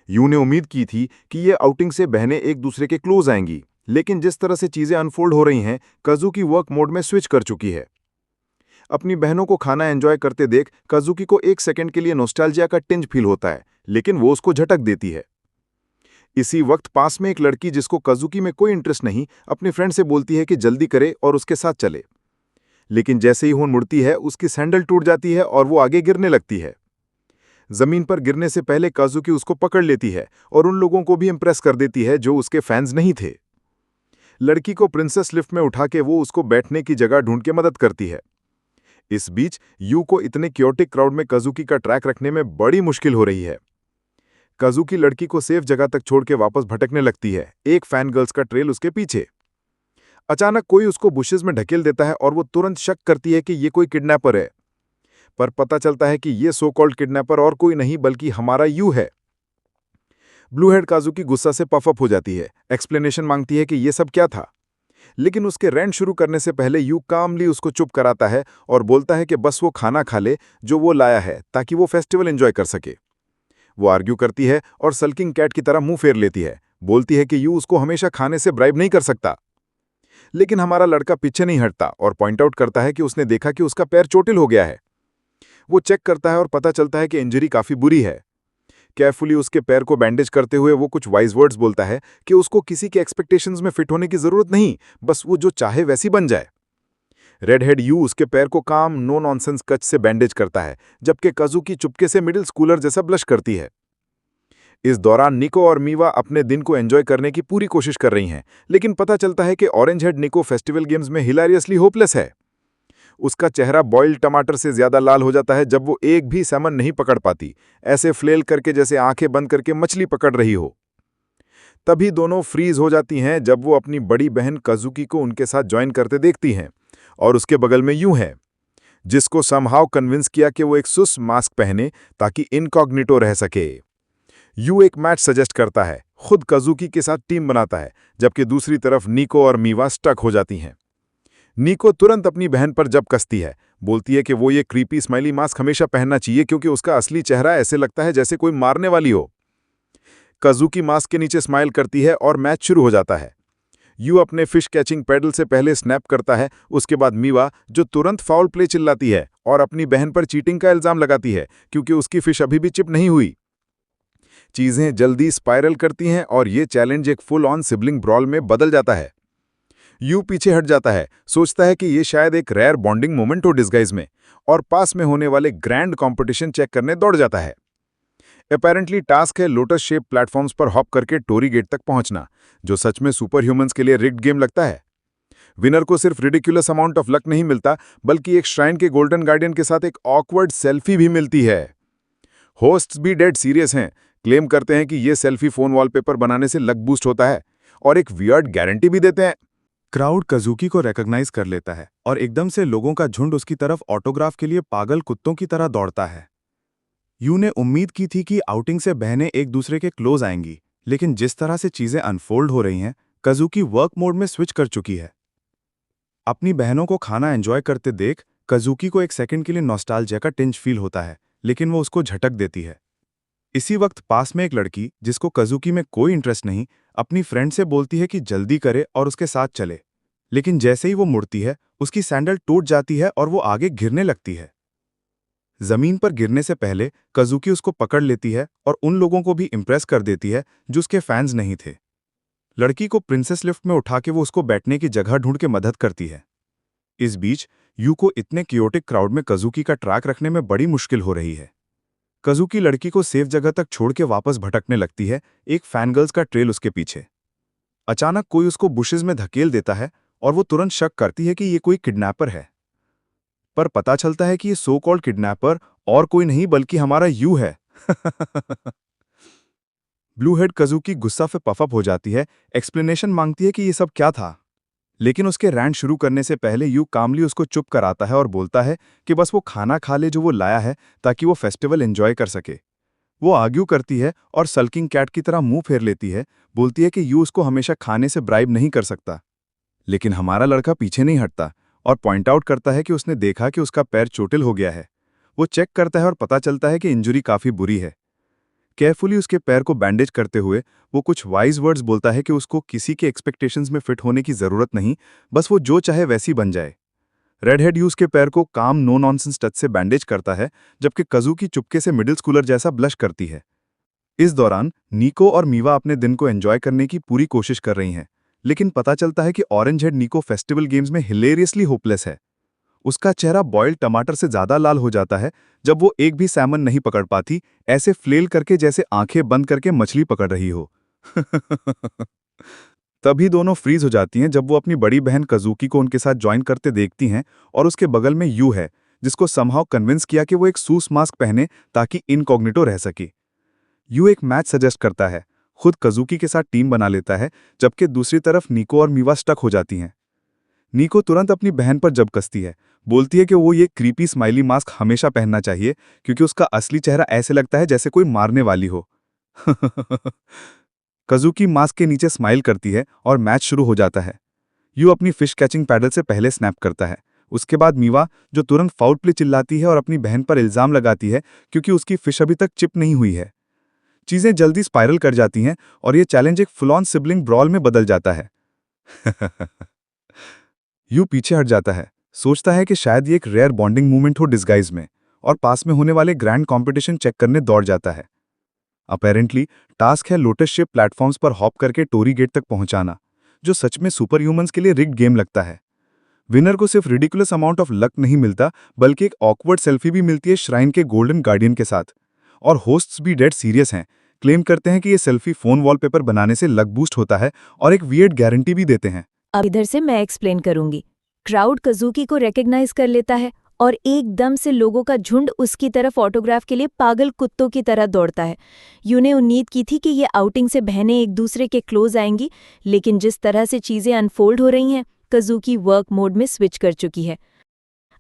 यू ने उम्मीद की थी कि ये आउटिंग से बहनें एक दूसरे के क्लोज आएंगी, लेकिन जिस तरह से चीजें अनफोल्ड हो रही हैं, काजुकी वर्क मोड में स्विच कर चुकी है। अपनी बहनों को खाना एंजॉय करते देख काजुकी को एक सेकंड के लिए नॉस्टैल्जिया का टिंज फील होता है, लेकिन वो उसको झटक देती है। इसी वक्त पास में एक लड़की जिसको काजुकी में कोई इंटरेस्ट नहीं, अपने फ्रेंड से बोलती है कि जल्दी करे और उसके साथ चले। लेकिन जैसे ही वो मुड़ती है, उसकी सैंडल टूट जाती है और वो आगे गिरने लगती है। जमीन पर गिरने से पहले काजुकी उसको पकड़ लेती है और उन लोगों को भी इंप्रेस कर देती है जो उसके फैंस नहीं थे। लड़की को प्रिंसेस लिफ्ट में उठा के वो उसको बैठने की जगह ढूंढ के मदद करती है। इस बीच यू को इतने क्योटिक क्राउड में काजुकी का ट्रैक रखने में बड़ी मुश्किल हो रही है। काजुकी लड़की को सेफ जगह तक छोड़ के वापस भटकने लगती है, एक फैन गर्ल्स का ट्रेल उसके पीछे। अचानक कोई उसको बुशेस में ढकेल देता है और वो तुरंत शक करती है कि ये कोई किडनैपर है, पर पता चलता है कि ये सो कॉल्ड किडनैपर और कोई नहीं बल्कि हमारा यू है। ब्लू हेड काजुकी गुस्सा से पफअप हो जाती है, एक्सप्लेनेशन मांगती है कि ये सब क्या था, लेकिन उसके रेंट शुरू करने से पहले यू कामली उसको चुप कराता है और बोलता है कि बस वो खाना खा ले जो वो लाया है ताकि वो फेस्टिवल एंजॉय कर सके। वो आर्ग्यू करती है और सल्किंग कैट की तरह मुंह फेर लेती है, बोलती है कि यू उसको हमेशा खाने से ब्राइब नहीं कर सकता। लेकिन हमारा लड़का पीछे नहीं हटता और पॉइंट आउट करता है कि उसने देखा कि उसका पैर चोटिल हो गया है। वो चेक करता है और पता चलता है कि इंजरी काफी बुरी है। केयरफुली उसके पैर को बैंडेज करते हुए वो कुछ वाइज वर्ड्स बोलता है कि उसको किसी के एक्सपेक्टेशंस में फिट होने की जरूरत नहीं, बस वो जो चाहे वैसी बन जाए। रेड हेड यू उसके पैर को काम नो नॉनसेंस कच से बैंडेज करता है, जबकि काजुकी चुपके से मिडिल स्कूलर जैसा ब्लश करती है। इस दौरान निको और मीवा अपने दिन को एंजॉय करने की पूरी कोशिश कर रही हैं, लेकिन पता चलता है कि ऑरेंज हेड निको फेस्टिवल गेम्स में हिलारियसली होपलेस है। उसका चेहरा बॉइल्ड टमाटर से ज्यादा लाल हो जाता है जब वो एक भी सैमन नहीं पकड़ पाती, ऐसे फ्लेल करके जैसे आंखें बंद करके मछली पकड़ रही हो। तभी दोनों फ्रीज हो जाती हैं जब वो अपनी बड़ी बहन काजुकी को उनके साथ ज्वाइन करते देखती हैं, और उसके बगल में यूं है, जिसको समहाउ कन्विंस किया कि वो एक सुस मास्क पहने ताकि इनकॉग्निटो रह सके। यू एक मैच सजेस्ट करता है, खुद काजुकी के साथ टीम बनाता है, जबकि दूसरी तरफ निको और मीवा स्टक हो जाती हैं। निको तुरंत अपनी बहन पर जब कसती है, बोलती है कि वो ये क्रीपी स्माइली मास्क हमेशा पहनना चाहिए क्योंकि उसका असली चेहरा ऐसे लगता है जैसे कोई मारने वाली हो। काजुकी मास्क के नीचे स्माइल करती है और मैच शुरू हो जाता है। यू अपने फिश कैचिंग पैडल से पहले स्नैप करता है, उसके बाद मीवा जो तुरंत फाउल प्ले चिल्लाती है और अपनी बहन पर चीटिंग का इल्जाम लगाती है क्योंकि उसकी फिश अभी भी चिप नहीं हुई। चीजें जल्दी स्पाइरल करती हैं और ये चैलेंज एक फुल ऑन सिबलिंग ब्रॉल में बदल जाता है। यू पीछे हट जाता है, सोचता है कि ये शायद एक रेयर बॉन्डिंग मोमेंट हो डिस्गाइज में, और पास में होने वाले ग्रैंड कंपटीशन चेक करने दौड़ जाता है। अपेरेंटली टास्क है लोटस शेप प्लेटफॉर्म्स पर हॉप करके टोरी गेट तक पहुंचना, जो सच में सुपर ह्यूमंस के लिए रिग्ड गेम लगता है। विनर को सिर्फ रिडिकुलस अमाउंट ऑफ लक नहीं मिलता, बल्कि एक श्राइन के गोल्डन गार्डियन के साथ एक ऑकवर्ड सेल्फी भी मिलती है। होस्ट्स भी डेड सीरियस हैं, क्लेम करते हैं कि ये सेल्फी फोन वॉलपेपर बनाने से लक बूस्ट होता है और एक वियर्ड गारंटी भी देते हैं। क्राउड काजुकी को रिकॉग्नाइज कर लेता है और एकदम से लोगों का झुंड उसकी तरफ ऑटोग्राफ के लिए पागल कुत्तों की तरह दौड़ता है। यू ने उम्मीद की थी कि आउटिंग से बहनें एक दूसरे के क्लोज आएंगी, लेकिन जिस तरह से चीजें अनफोल्ड हो रही हैं, काजुकी वर्क मोड में स्विच कर चुकी है। अपनी बहनों को खाना एंजॉय करते देख काजुकी को एक सेकंड के लिए नॉस्टैल्जिया का टिंज फील होता है, लेकिन वो उसको झटक देती है। इसी वक्त पास में एक लड़की जिसको काजुकी में कोई इंटरेस्ट नहीं, अपनी फ्रेंड से बोलती है कि जल्दी करे और उसके साथ चले, लेकिन जैसे ही वो मुड़ती है, उसकी सैंडल टूट जाती है और वो आगे गिरने लगती है। जमीन पर गिरने से पहले काजुकी उसको पकड़ लेती है और उन लोगों को भी इंप्रेस कर देती है जो उसके फैंस नहीं थे। लड़की को प्रिंसेस लिफ्ट में उठा के वो उसको बैठने की जगह ढूंढ के मदद करती है। इस बीच यू को इतने क्योटिक क्राउड में काजुकी का ट्रैक रखने में बड़ी मुश्किल हो रही है। काजुकी लड़की को सेफ जगह तक छोड़ के वापस भटकने लगती है, एक फैनगर्ल्स का ट्रेल उसके पीछे। अचानक कोई उसको बुशेस में धकेल देता है और वो तुरंत शक करती है कि ये कोई किडनैपर है, पर पता चलता है कि ये सो कॉल्ड किडनैपर और कोई नहीं बल्कि हमारा यू है। ब्लू हेड काजुकी गुस्सा से पफअप हो जाती है, एक्सप्लेनेशन मांगती है कि ये सब क्या था, लेकिन उसके रैंट शुरू करने से पहले यू कामली उसको चुप कराता है और बोलता है कि बस वो खाना खा ले जो वो लाया है ताकि वो फेस्टिवल एंजॉय कर सके। वो आर्ग्यू करती है और सल्किंग कैट की तरह मुंह फेर लेती है, बोलती है कि यू उसको हमेशा खाने से ब्राइब नहीं कर सकता। लेकिन हमारा लड़का पीछे नहीं हटता और पॉइंट आउट करता है कि उसने देखा कि उसका पैर चोटिल हो गया है। वो चेक करता है और पता चलता है कि इंजरी काफी बुरी है। केयरफुली उसके पैर को बैंडेज करते हुए वो कुछ वाइज वर्ड्स बोलता है कि उसको किसी के एक्सपेक्टेशंस में फिट होने की जरूरत नहीं, बस वो जो चाहे वैसी बन जाए। रेडहेड यूज के पैर को काम नो नॉनसेंस टच से बैंडेज करता है, जबकि कज़ूकी चुपके से मिडिल स्कूलर जैसा ब्लश करती है। इस दौरान निको और मीवा अपने दिन को एंजॉय करने की पूरी कोशिश कर रही हैं, लेकिन पता चलता है कि ऑरेंज हेड निको फेस्टिवल गेम्स में हिलेरियसली होपलेस है। उसका चेहरा बॉइल्ड टमाटर से ज्यादा लाल हो जाता है जब वो एक भी सैमन नहीं पकड़ पाती, ऐसे फ्लेल करके जैसे आंखें बंद करके मछली पकड़ रही हो। तभी दोनों फ्रीज हो जाती हैं जब वो अपनी बड़ी बहन कज़ूकी को उनके साथ ज्वाइन करते देखती हैं और उसके बगल में यू है, जिसको समहाउ कन्विंस किया कि वो एक सूस मास्क पहने ताकि इनकॉग्निटो रह सके। यू एक मैच सजेस्ट करता है, खुद कज़ूकी के साथ टीम बना लेता है, जबकि दूसरी तरफ निको और मीवा स्टक हो जाती हैं। निको तुरंत अपनी बहन पर जब कसती है, बोलती है कि वो ये क्रीपी स्माइली मास्क हमेशा पहनना चाहिए क्योंकि उसका असली चेहरा ऐसे लगता है जैसे कोई मारने वाली हो। कज़ूकी मास्क के नीचे स्माइल करती है और मैच शुरू हो जाता है। यू अपनी फिश कैचिंग पैडल से पहले स्नैप करता है। उसके बाद मीवा, जो तुरंत फाउल प्ले चिल्लाती है और अपनी बहन पर इल्जाम लगाती है क्योंकि उसकी फिश अभी तक चिप नहीं हुई है। चीजें जल्दी स्पाइरल कर जाती हैं और ये चैलेंज एक फुल ऑन सिबलिंग ब्रॉल में बदल जाता है। यू पीछे हट जाता है, सोचता है कि शायद ये एक रेयर बॉन्डिंग मूवमेंट हो डिस्गाइज में, और पास में होने वाले ग्रैंड कॉम्पिटिशन चेक करने दौड़ जाता है। अपेरेंटली टास्क है लोटस शेप प्लेटफॉर्म्स पर हॉप करके टोरी गेट तक पहुंचाना, जो सच में सुपर ह्यूमंस के लिए रिग्ड गेम लगता है। विनर को सिर्फ रिडिकुलस अमाउंट ऑफ लक नहीं मिलता, बल्कि एक ऑकवर्ड सेल्फी भी मिलती है श्राइन के गोल्डन गार्डियन के साथ। और होस्ट्स भी डेड सीरियस हैं, क्लेम करते हैं कि ये सेल्फी फोन वॉलपेपर बनाने से लक बूस्ट होता है और एक वियर्ड गारंटी भी देते हैं। अब इधर से मैं एक्सप्लेन करूंगी। क्राउड कज़ूकी को रिकॉग्नाइज कर लेता है और एकदम से लोगों का झुंड उसकी तरफ ऑटोग्राफ के लिए पागल कुत्तों की तरह दौड़ता है। यूं ने उम्मीद की थी कि ये आउटिंग से बहनें एक दूसरे के क्लोज आएंगी, लेकिन जिस तरह से चीजें अनफोल्ड हो रही हैं, कज़ूकी वर्क मोड में स्विच कर चुकी है।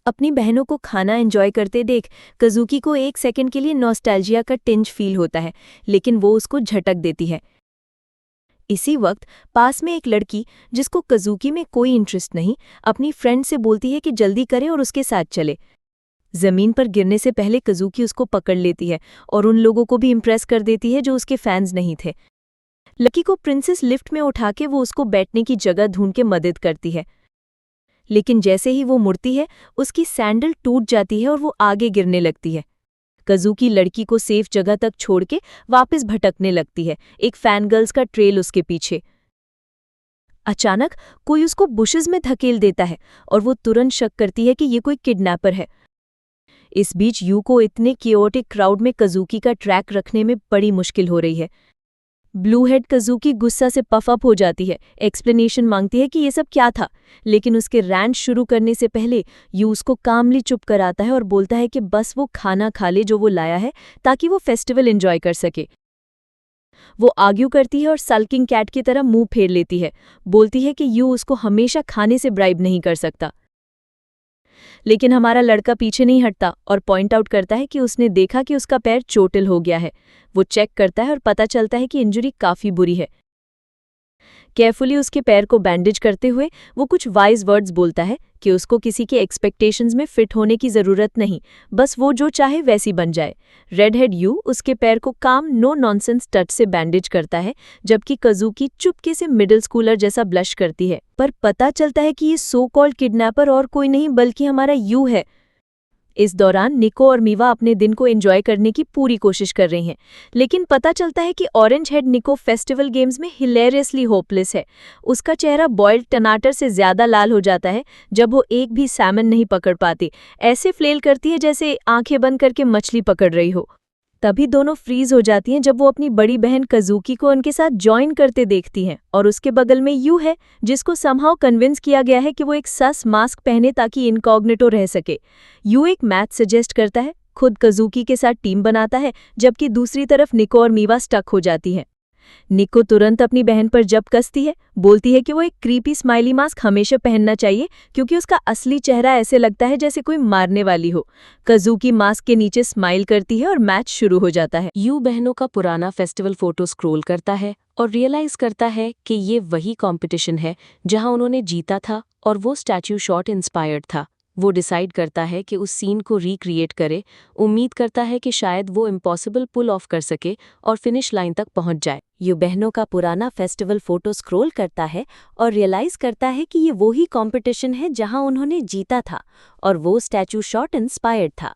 अपनी बहनों को खाना एंजॉय करते देख कज़ूकी को एक सेकंड के लिए नॉस्टैल्जिया का टिंज फील होता है, लेकिन वो उसको झटक देती है। इसी वक्त पास में एक लड़की, जिसको कज़ूकी में कोई इंटरेस्ट नहीं, अपनी फ्रेंड से बोलती है कि जल्दी करे और उसके साथ चले। जमीन पर गिरने से पहले कज़ूकी उसको पकड़ लेती है और उन लोगों को भी इम्प्रेस कर देती है जो उसके फैंस नहीं थे। लकी को प्रिंसेस लिफ्ट में उठा के वो उसको बैठने की जगह ढूंढ के मदद करती है, लेकिन जैसे ही वो मुड़ती है उसकी सैंडल टूट जाती है और वो आगे गिरने लगती है। कज़ूकी लड़की को सेफ जगह तक छोड़ के वापस भटकने लगती है, एक फैन गर्ल्स का ट्रेल उसके पीछे। अचानक कोई उसको बुशेस में धकेल देता है और वो तुरंत शक करती है कि ये कोई किडनैपर है। इस बीच यू को इतने कियोटिक क्राउड में कज़ूकी का ट्रैक रखने में बड़ी मुश्किल हो रही है। ब्लू हेड कज़ूकी गुस्सा से पफ अप हो जाती है, एक्सप्लेनेशन मांगती है कि ये सब क्या था, लेकिन उसके रैंट शुरू करने से पहले यू उसको कामली चुप कराता है और बोलता है कि बस वो खाना खा ले जो वो लाया है ताकि वो फेस्टिवल एंजॉय कर सके। वो आर्ग्यू करती है और सल्किंग कैट की तरह मुंह फेर लेती है, बोलती है कि यू उसको हमेशा खाने से ब्राइब नहीं कर सकता। लेकिन हमारा लड़का पीछे नहीं हटता और पॉइंट आउट करता है कि उसने देखा कि उसका पैर चोटिल हो गया है। वो चेक करता है और पता चलता है कि इंजरी काफी बुरी है। केयरफुली उसके पैर को बैंडेज करते हुए वो कुछ वाइज वर्ड्स बोलता है कि उसको किसी के एक्सपेक्टेशंस में फिट होने की जरूरत नहीं, बस वो जो चाहे वैसी बन जाए। रेडहेड यू उसके पैर को काम नो नॉनसेंस टच से बैंडेज करता है, जबकि कज़ूकी चुपके से मिडिल स्कूलर जैसा ब्लश करती है। पर पता चलता है कि ये सो कॉल्ड किडनैपर और कोई नहीं बल्कि हमारा यू है। इस दौरान निको और मीवा अपने दिन को एंजॉय करने की पूरी कोशिश कर रही हैं, लेकिन पता चलता है कि ऑरेंज हेड निको फेस्टिवल गेम्स में हिलेरियसली होपलेस है। उसका चेहरा बॉइल्ड टमाटर से ज्यादा लाल हो जाता है जब वो एक भी सैमन नहीं पकड़ पाती, ऐसे फ्लेल करती है जैसे आंखें बंद करके मछली पकड़ रही हो। तभी दोनों फ्रीज हो जाती हैं जब वो अपनी बड़ी बहन कज़ूकी को उनके साथ ज्वाइन करते देखती हैं, और उसके बगल में यू है, जिसको समहाउ कन्विंस किया गया है कि वो एक सस मास्क पहने ताकि इनकॉग्निटो रह सके। यू एक मैच सजेस्ट करता है, खुद कज़ूकी के साथ टीम बनाता है, जबकि दूसरी तरफ निको और मीवा स्टक हो जाती हैं। निको तुरंत अपनी बहन पर जब कसती है, बोलती है कि वो एक क्रीपी स्माइली मास्क हमेशा पहनना चाहिए क्योंकि उसका असली चेहरा ऐसे लगता है जैसे कोई मारने वाली हो। कज़ूकी मास्क के नीचे स्माइल करती है और मैच शुरू हो जाता है। यू बहनों का पुराना फेस्टिवल फोटो स्क्रॉल करता है और रियलाइज करता है कि ये वही कंपटीशन है जहां उन्होंने जीता था और वो स्टैच्यू शॉट इंस्पायर्ड था। वो डिसाइड करता है कि उस सीन को रिक्रिएट करे, उम्मीद करता है कि शायद वो इम्पॉसिबल पुल ऑफ कर सके और फिनिश लाइन तक पहुंच जाए। यू बहनों का पुराना फेस्टिवल फोटो स्क्रॉल करता है और रियलाइज करता है कि ये वही कंपटीशन है जहां उन्होंने जीता था और वो स्टैच्यू शॉट इंस्पायर्ड था।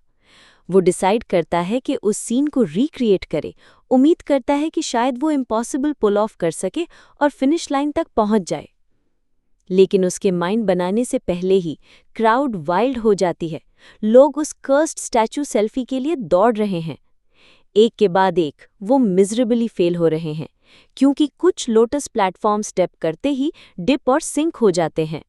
वो डिसाइड करता है कि उस सीन को रिक्रिएट करे, उम्मीद करता है कि शायद वो इम्पॉसिबल पुल ऑफ कर सके और फिनिश लाइन तक पहुंच जाए। लेकिन उसके माइंड बनाने से पहले ही क्राउड वाइल्ड हो जाती है। लोग उस कर्स्ड स्टैच्यू सेल्फी के लिए दौड़ रहे हैं। एक के बाद एक वो मिजरेबली फेल हो रहे हैं क्योंकि कुछ लोटस प्लेटफॉर्म स्टेप करते ही डिप और सिंक हो जाते हैं।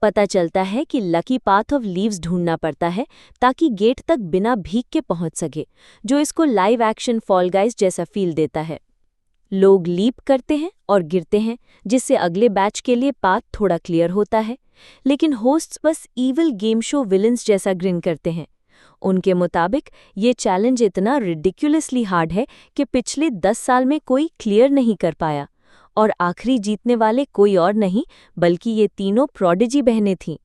पता चलता है कि लकी पाथ ऑफ लीव्स ढूंढना पड़ता है ताकि गेट तक बिना भीग के पहुंच सके, जो इसको लाइव एक्शन फॉल गाइज जैसा फील देता है। लोग लीप करते हैं और गिरते हैं जिससे अगले बैच के लिए पाथ थोड़ा क्लियर होता है, लेकिन होस्ट्स बस ईविल गेम शो विलन्स जैसा ग्रिन करते हैं। उनके मुताबिक ये चैलेंज इतना रिडिक्युलसली हार्ड है कि पिछले 10 साल में कोई क्लियर नहीं कर पाया और आखिरी जीतने वाले कोई और नहीं बल्कि ये तीनों प्रोडिजी बहनें थीं।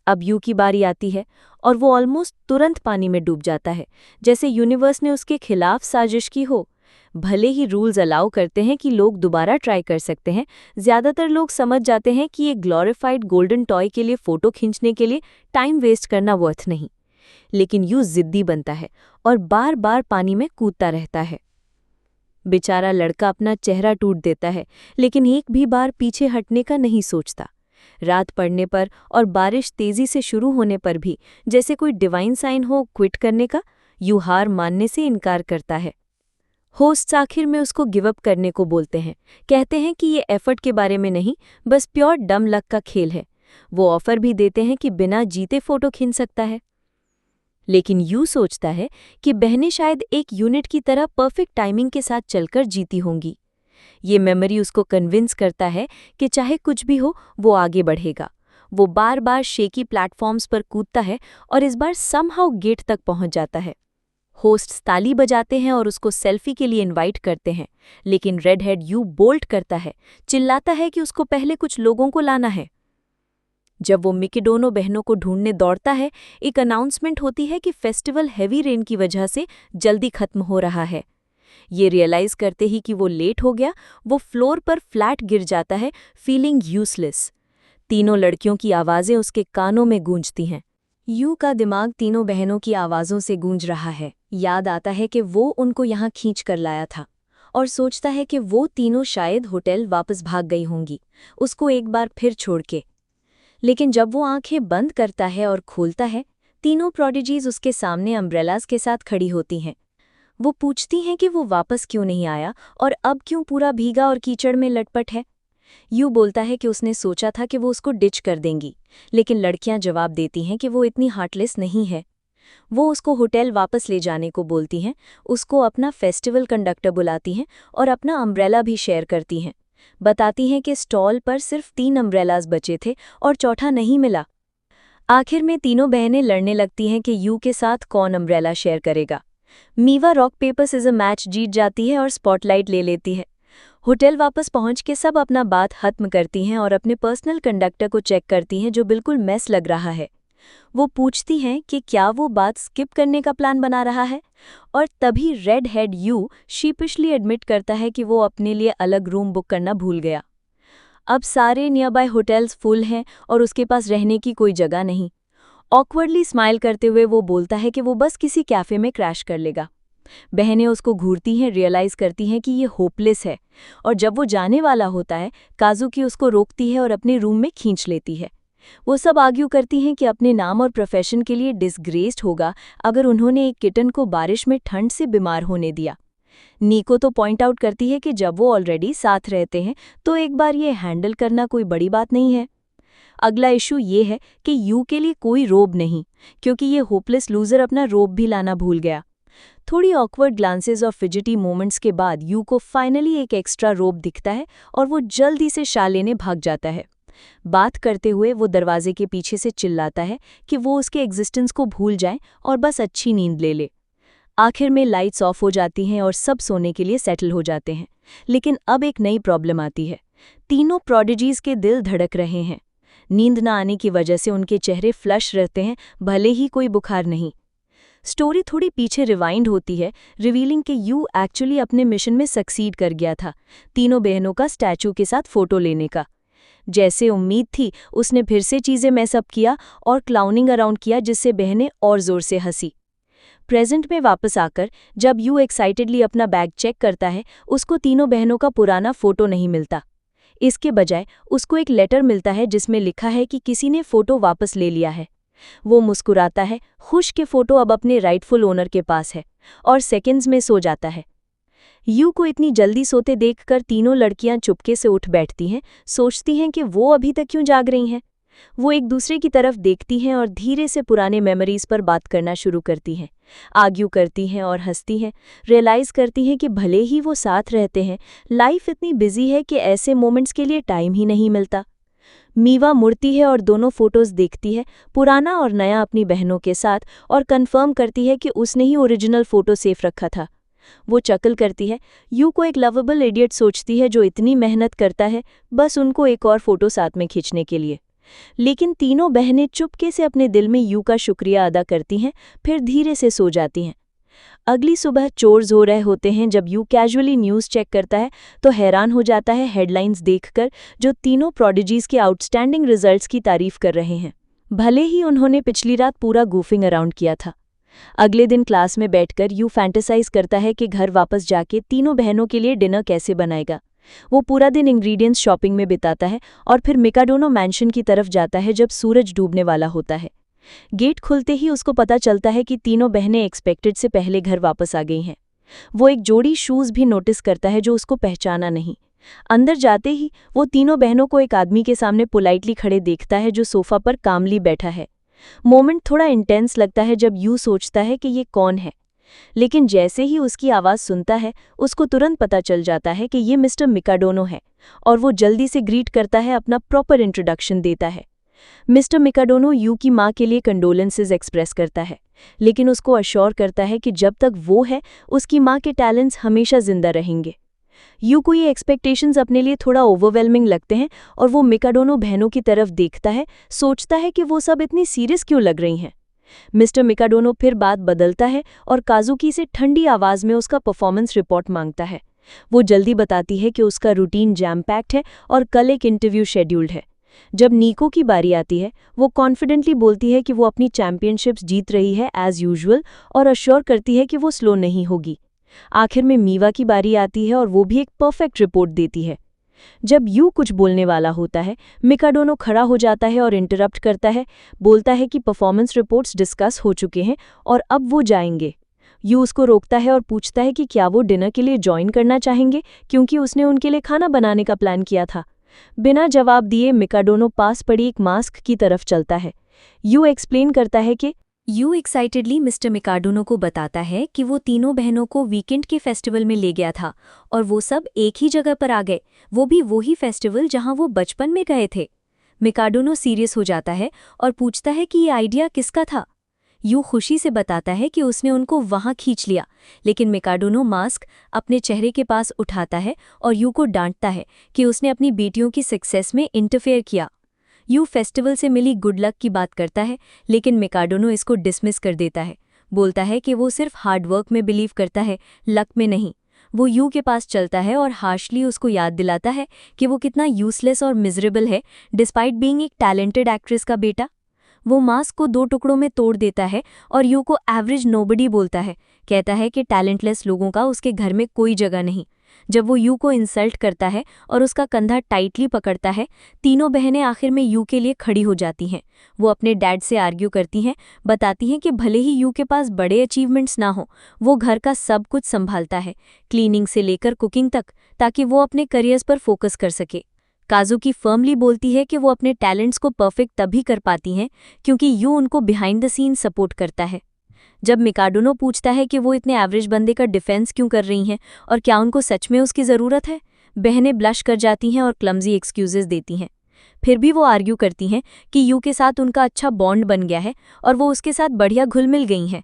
अब यू की बारी आती है और वो ऑलमोस्ट तुरंत पानी में डूब जाता है, जैसे यूनिवर्स ने उसके खिलाफ साजिश की हो। भले ही रूल्स अलाउ करते हैं कि लोग दोबारा ट्राई कर सकते हैं, ज़्यादातर लोग समझ जाते हैं कि ये ग्लोरीफाइड गोल्डन टॉय के लिए फ़ोटो खींचने के लिए टाइम वेस्ट करना वर्थ नहीं। लेकिन यू जिद्दी बनता है और बार बार पानी में कूदता रहता है। बेचारा लड़का अपना चेहरा टूट देता है, लेकिन एक भी बार पीछे हटने का नहीं सोचता। रात पड़ने पर और बारिश तेजी से शुरू होने पर भी जैसे कोई डिवाइन साइन हो क्विट करने का, यू हार मानने से इनकार करता है। होस्ट्स आखिर में उसको गिव अप करने को बोलते हैं, कहते हैं कि ये एफर्ट के बारे में नहीं, बस प्योर डम लक का खेल है। वो ऑफर भी देते हैं कि बिना जीते फोटो खींच सकता है। लेकिन यू सोचता है कि बहनें शायद एक यूनिट की तरह परफेक्ट टाइमिंग के साथ चलकर जीती होंगी। ये मेमोरी उसको कन्विंस करता है कि चाहे कुछ भी हो वो आगे बढ़ेगा। वो बार बार शेकी प्लेटफॉर्म्स पर कूदता है और इस बार समहाउ गेट तक पहुंच जाता है। होस्ट्स ताली बजाते हैं और उसको सेल्फी के लिए इनवाइट करते हैं, लेकिन रेड हेड यू बोल्ट करता है, चिल्लाता है कि उसको पहले कुछ लोगों को लाना है। जब वो मिकिडोनो बहनों को ढूंढने दौड़ता है, एक अनाउंसमेंट होती है कि फेस्टिवल हेवी रेन की वजह से जल्दी खत्म हो रहा है। ये रियलाइज करते ही कि वो लेट हो गया, वो फ्लोर पर फ्लैट गिर जाता है, फीलिंग यूजलेस। तीनों लड़कियों की आवाज़ें उसके कानों में गूंजती हैं। यू का दिमाग तीनों बहनों की आवाज़ों से गूंज रहा है। याद आता है कि वो उनको यहाँ खींच कर लाया था और सोचता है कि वो तीनों शायद होटल वापस भाग गई होंगी, उसको एक बार फिर छोड़ के। लेकिन जब वो आंखें बंद करता है और खोलता है, तीनों प्रोडिजीज उसके सामने अम्ब्रेलास के साथ खड़ी होती हैं। वो पूछती हैं कि वो वापस क्यों नहीं आया और अब क्यों पूरा भीगा और कीचड़ में लटपट है। यू बोलता है कि उसने सोचा था कि वो उसको डिच कर देंगी, लेकिन लड़कियां जवाब देती हैं कि वो इतनी हार्टलेस नहीं है। वो उसको होटल वापस ले जाने को बोलती हैं, उसको अपना फेस्टिवल कंडक्टर बुलाती हैं और अपना अम्ब्रेला भी शेयर करती हैं। बताती हैं कि स्टॉल पर सिर्फ 3 अम्ब्रेलाज बचे थे और चौथा नहीं मिला। आखिर में तीनों बहनें लड़ने लगती हैं कि यू के साथ कौन अम्ब्रेला शेयर करेगा। Miwa rock paper scissor match जीत जाती है और स्पॉटलाइट ले लेती है। होटल वापस पहुंच के सब अपना बात खत्म करती हैं और अपने पर्सनल कंडक्टर को चेक करती हैं, जो बिल्कुल मेस लग रहा है। वो पूछती हैं कि क्या वो बात स्किप करने का प्लान बना रहा है, और तभी रेड हेड यू शीपिशली एडमिट करता है कि वो अपने लिए अलग रूम बुक करना भूल गया। अब सारे नियरबाय होटल्स फुल हैं और उसके पास रहने की कोई जगह नहीं। ऑकवर्डली स्माइल करते हुए वो बोलता है कि वो बस किसी कैफ़े में क्रैश कर लेगा। बहनें उसको घूरती हैं, रियलाइज़ करती हैं कि ये होपलेस है, और जब वो जाने वाला होता है, काजुकी उसको रोकती है और अपने रूम में खींच लेती है। वो सब आर्ग्यू करती हैं कि अपने नाम और प्रोफेशन के लिए डिसग्रेस्ड होगा अगर उन्होंने एक किटन को बारिश में ठंड से बीमार होने दिया। नीको तो पॉइंट आउट करती है कि जब वो ऑलरेडी साथ रहते हैं तो एक बार ये हैंडल करना कोई बड़ी बात नहीं है। अगला इशू ये है कि यू के लिए कोई रोब नहीं, क्योंकि ये होपलेस लूजर अपना रोब भी लाना भूल गया। थोड़ी ऑकवर्ड ग्लांसेस और फिजिटी मोमेंट्स के बाद यू को फाइनली एक एक्स्ट्रा रोप दिखता है और वो जल्दी से शा लेने भाग जाता है। बात करते हुए वो दरवाजे के पीछे से चिल्लाता है कि वो उसके एग्जिस्टेंस को भूल जाए और बस अच्छी नींद ले ले। आखिर में लाइट्स ऑफ हो जाती हैं और सब सोने के लिए सेटल हो जाते हैं। लेकिन अब एक नई प्रॉब्लम आती है। तीनों प्रोडिजीज के दिल धड़क रहे हैं। नींद न आने की वजह से उनके चेहरे फ्लश रहते हैं, भले ही कोई बुखार नहीं। स्टोरी थोड़ी पीछे रिवाइंड होती है, रिवीलिंग कि यू एक्चुअली अपने मिशन में सक्सीड कर गया था, तीनों बहनों का स्टैचू के साथ फोटो लेने का। जैसे उम्मीद थी, उसने फिर से चीजें मैसअप किया और क्लाउनिंग अराउंड किया, जिससे बहनें और जोर से हंसी। प्रेजेंट में वापस आकर जब यू एक्साइटेडली अपना बैग चेक करता है, उसको तीनों बहनों का पुराना फोटो नहीं मिलता। इसके बजाय उसको एक लेटर मिलता है जिसमें लिखा है कि किसी ने फोटो वापस ले लिया है। वो मुस्कुराता है, खुश कि फोटो अब अपने राइटफुल ओनर के पास है, और सेकंड्स में सो जाता है। यू को इतनी जल्दी सोते देखकर तीनों लड़कियां चुपके से उठ बैठती हैं, सोचती हैं कि वो अभी तक क्यों जाग रही हैं। वो एक दूसरे की तरफ देखती हैं और धीरे से पुराने मेमोरीज पर बात करना शुरू करती हैं, आर्ग्यू करती हैं और हंसती हैं, रियलाइज करती हैं कि भले ही वो साथ रहते हैं, लाइफ इतनी बिजी है कि ऐसे मोमेंट्स के लिए टाइम ही नहीं मिलता। मीवा मुड़ती है और दोनों फोटोज देखती है, पुराना और नया अपनी बहनों के साथ, और कंफर्म करती है कि उसने ही ओरिजिनल फोटो सेफ रखा था। वो चकल करती है, यू को एक लवेबल इडियट सोचती है जो इतनी मेहनत करता है बस उनको एक और फोटो साथ में खींचने के लिए। लेकिन तीनों बहनें चुपके से अपने दिल में यू का शुक्रिया अदा करती हैं, फिर धीरे से सो जाती हैं। अगली सुबह चोर्स हो रहे होते हैं जब यू कैजुअली न्यूज़ चेक करता है तो हैरान हो जाता है हेडलाइंस देखकर, जो तीनों प्रोडिजीज के आउटस्टैंडिंग रिजल्ट्स की तारीफ कर रहे हैं, भले ही उन्होंने पिछली रात पूरा गूफिंग अराउंड किया था। अगले दिन क्लास में बैठकर यू फैंटेसाइज करता है कि घर वापस जाके तीनों बहनों के लिए डिनर कैसे बनाएगा। वो पूरा दिन इंग्रेडिएंट्स शॉपिंग में बिताता है और फिर मिकाडोनो मैंशन की तरफ जाता है जब सूरज डूबने वाला होता है। गेट खुलते ही उसको पता चलता है कि तीनों बहनें एक्सपेक्टेड से पहले घर वापस आ गई हैं। वो एक जोड़ी शूज़ भी नोटिस करता है जो उसको पहचाना नहीं। अंदर जाते ही वो तीनों बहनों को एक आदमी के सामने पोलाइटली खड़े देखता है जो सोफा पर कामली बैठा है। मोमेंट थोड़ा इंटेंस लगता है जब यू सोचता है कि ये कौन है, लेकिन जैसे ही उसकी आवाज़ सुनता है उसको तुरंत पता चल जाता है कि ये मिस्टर मिकाडोनो है, और वो जल्दी से ग्रीट करता है, अपना प्रॉपर इंट्रोडक्शन देता है। मिस्टर मिकाडोनो यू की माँ के लिए कंडोलेंसेस एक्सप्रेस करता है, लेकिन उसको अश्योर करता है कि जब तक वो है उसकी माँ के टैलेंट्स हमेशा जिंदा रहेंगे। यू को ये एक्सपेक्टेशंस अपने लिए थोड़ा ओवरवेलमिंग लगते हैं और वो मिकाडोनो बहनों की तरफ देखता है, सोचता है कि वो सब इतनी सीरियस क्यों लग रही हैं। मिस्टर मिकाडोनो फिर बात बदलता है और काजुकी से ठंडी आवाज़ में उसका परफॉर्मेंस रिपोर्ट मांगता है। वो जल्दी बताती है कि उसका रूटीन जैम पैक्ड है और कल एक इंटरव्यू शेड्यूल्ड है। जब नीको की बारी आती है, वो कॉन्फिडेंटली बोलती है कि वो अपनी चैंपियनशिप्स जीत रही है एज यूजुअल, और अश्योर करती है कि वो स्लो नहीं होगी। आखिर में मीवा की बारी आती है और वो भी एक परफेक्ट रिपोर्ट देती है। जब यू कुछ बोलने वाला होता है, मिकाडोनो खड़ा हो जाता है और इंटरप्ट करता है, बोलता है कि परफॉर्मेंस रिपोर्ट्स डिस्कस हो चुके हैं और अब वो जाएंगे। यू उसको रोकता है और पूछता है कि क्या वो डिनर के लिए ज्वाइन करना चाहेंगे, क्योंकि उसने उनके लिए खाना बनाने का प्लान किया था। बिना जवाब दिए मिकाडोनो पास पड़ी एक मास्क की तरफ चलता है। यू एक्सप्लेन करता है कि यू एक्साइटेडली मिस्टर मिकाडोनो को बताता है कि वो तीनों बहनों को वीकेंड के फेस्टिवल में ले गया था और वो सब एक ही जगह पर आ गए, वो भी वही फेस्टिवल जहां वो बचपन में गए थे। मिकाडोनो सीरियस हो जाता है और पूछता है कि ये आइडिया किसका था। यू खुशी से बताता है कि उसने उनको वहां खींच लिया, लेकिन मिकाडोनो मास्क अपने चेहरे के पास उठाता है और यू को डांटता है कि उसने अपनी बेटियों की सक्सेस में इंटरफेयर किया। यू फेस्टिवल से मिली गुड लक की बात करता है, लेकिन मिकाडोनो इसको डिसमिस कर देता है, बोलता है कि वो सिर्फ हार्डवर्क में बिलीव करता है, लक में नहीं। वो यू के पास चलता है और हार्शली उसको याद दिलाता है कि वो कितना यूजलेस और मिजरेबल है डिस्पाइट बीइंग एक टैलेंटेड एक्ट्रेस का बेटा। वो मास्क को 2 टुकड़ों में तोड़ देता है और यू को एवरेज नोबडी बोलता है, कहता है कि टैलेंटलेस लोगों का उसके घर में कोई जगह नहीं। जब वो यू को इंसल्ट करता है और उसका कंधा टाइटली पकड़ता है, तीनों बहनें आखिर में यू के लिए खड़ी हो जाती हैं। वो अपने डैड से आर्ग्यू करती हैं, बताती हैं कि भले ही यू के पास बड़े अचीवमेंट्स ना हो, वो घर का सब कुछ संभालता है, क्लीनिंग से लेकर कुकिंग तक, ताकि वो अपने करियर्स पर फोकस कर सके। काजुकी फर्मली बोलती है कि वो अपने टैलेंट्स को परफेक्ट तभी कर पाती हैं क्योंकि यू उनको बिहाइंड द सीन सपोर्ट करता है। जब मिकाडोनो पूछता है कि वो इतने एवरेज बंदे का डिफेंस क्यों कर रही हैं और क्या उनको सच में उसकी ज़रूरत है, बहनें ब्लश कर जाती हैं और क्लमजी एक्सक्यूजेस देती हैं। फिर भी वो आर्ग्यू करती हैं कि यू के साथ उनका अच्छा बॉन्ड बन गया है और वो उसके साथ बढ़िया घुल मिल गई हैं।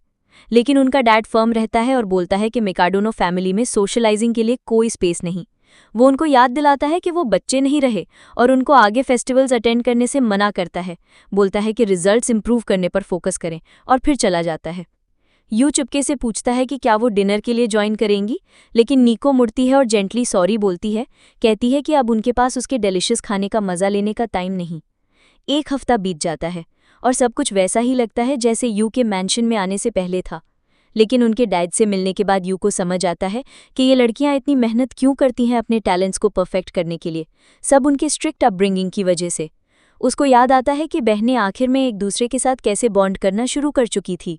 लेकिन उनका डैड फर्म रहता है और बोलता है कि मिकाडोनो फैमिली में सोशलाइजिंग के लिए कोई स्पेस नहीं। वो उनको याद दिलाता है कि वो बच्चे नहीं रहे और उनको आगे फेस्टिवल्स अटेंड करने से मना करता है, बोलता है कि रिजल्ट्स इंप्रूव करने पर फोकस करें, और फिर चला जाता है। यू चुपके से पूछता है कि क्या वो डिनर के लिए ज्वाइन करेंगी, लेकिन नीको मुड़ती है और जेंटली सॉरी बोलती है, कहती है कि अब उनके पास उसके डिलिशियस खाने का मज़ा लेने का टाइम नहीं। 1 हफ्ता बीत जाता है और सब कुछ वैसा ही लगता है जैसे यू के मैंशन में आने से पहले था। लेकिन उनके डैड से मिलने के बाद यू को समझ आता है कि ये लड़कियां इतनी मेहनत क्यों करती हैं अपने टैलेंट्स को परफेक्ट करने के लिए, सब उनके स्ट्रिक्ट अपब्रिंगिंग की वजह से। उसको याद आता है कि बहनें आखिर में एक दूसरे के साथ कैसे बॉन्ड करना शुरू कर चुकी थी।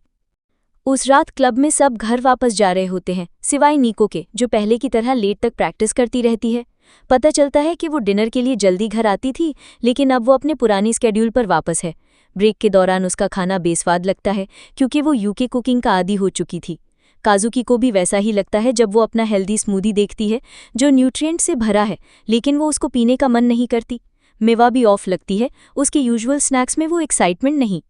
उस रात क्लब में सब घर वापस जा रहे होते हैं, सिवाय नीको के, जो पहले की तरह लेट तक प्रैक्टिस करती रहती है। पता चलता है कि वो डिनर के लिए जल्दी घर आती थी, लेकिन अब वो अपने पुरानी स्केड्यूल पर वापस है। ब्रेक के दौरान उसका खाना बेस्वाद लगता है क्योंकि वो यूके कुकिंग का आदी हो चुकी थी। काजुकी को भी वैसा ही लगता है जब वो अपना हेल्दी स्मूदी देखती है जो न्यूट्रिएंट से भरा है, लेकिन वो उसको पीने का मन नहीं करती। मेवा भी ऑफ लगती है, उसके यूजुअल स्नैक्स में वो एक्साइटमेंट नहीं।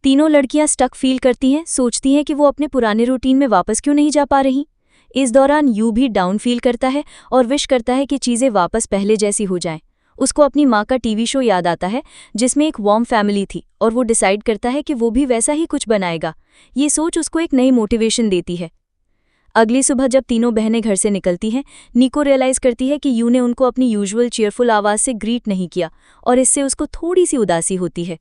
तीनों लड़कियां स्टक फील करती हैं, सोचती हैं कि वो अपने पुराने रूटीन में वापस क्यों नहीं जा पा रही। इस दौरान यू भी डाउन फील करता है और विश करता है कि चीज़ें वापस पहले जैसी हो जाएं। उसको अपनी माँ का टीवी शो याद आता है जिसमें एक वार्म फैमिली थी, और वो डिसाइड करता है कि वो भी वैसा ही कुछ बनाएगा। ये सोच उसको एक नई मोटिवेशन देती है। अगली सुबह जब तीनों बहनें घर से निकलती हैं, नीको रियलाइज़ करती है कि यू ने उनको अपनी यूजुअल चीयरफुल आवाज़ से ग्रीट नहीं किया और इससे उसको थोड़ी सी उदासी होती है।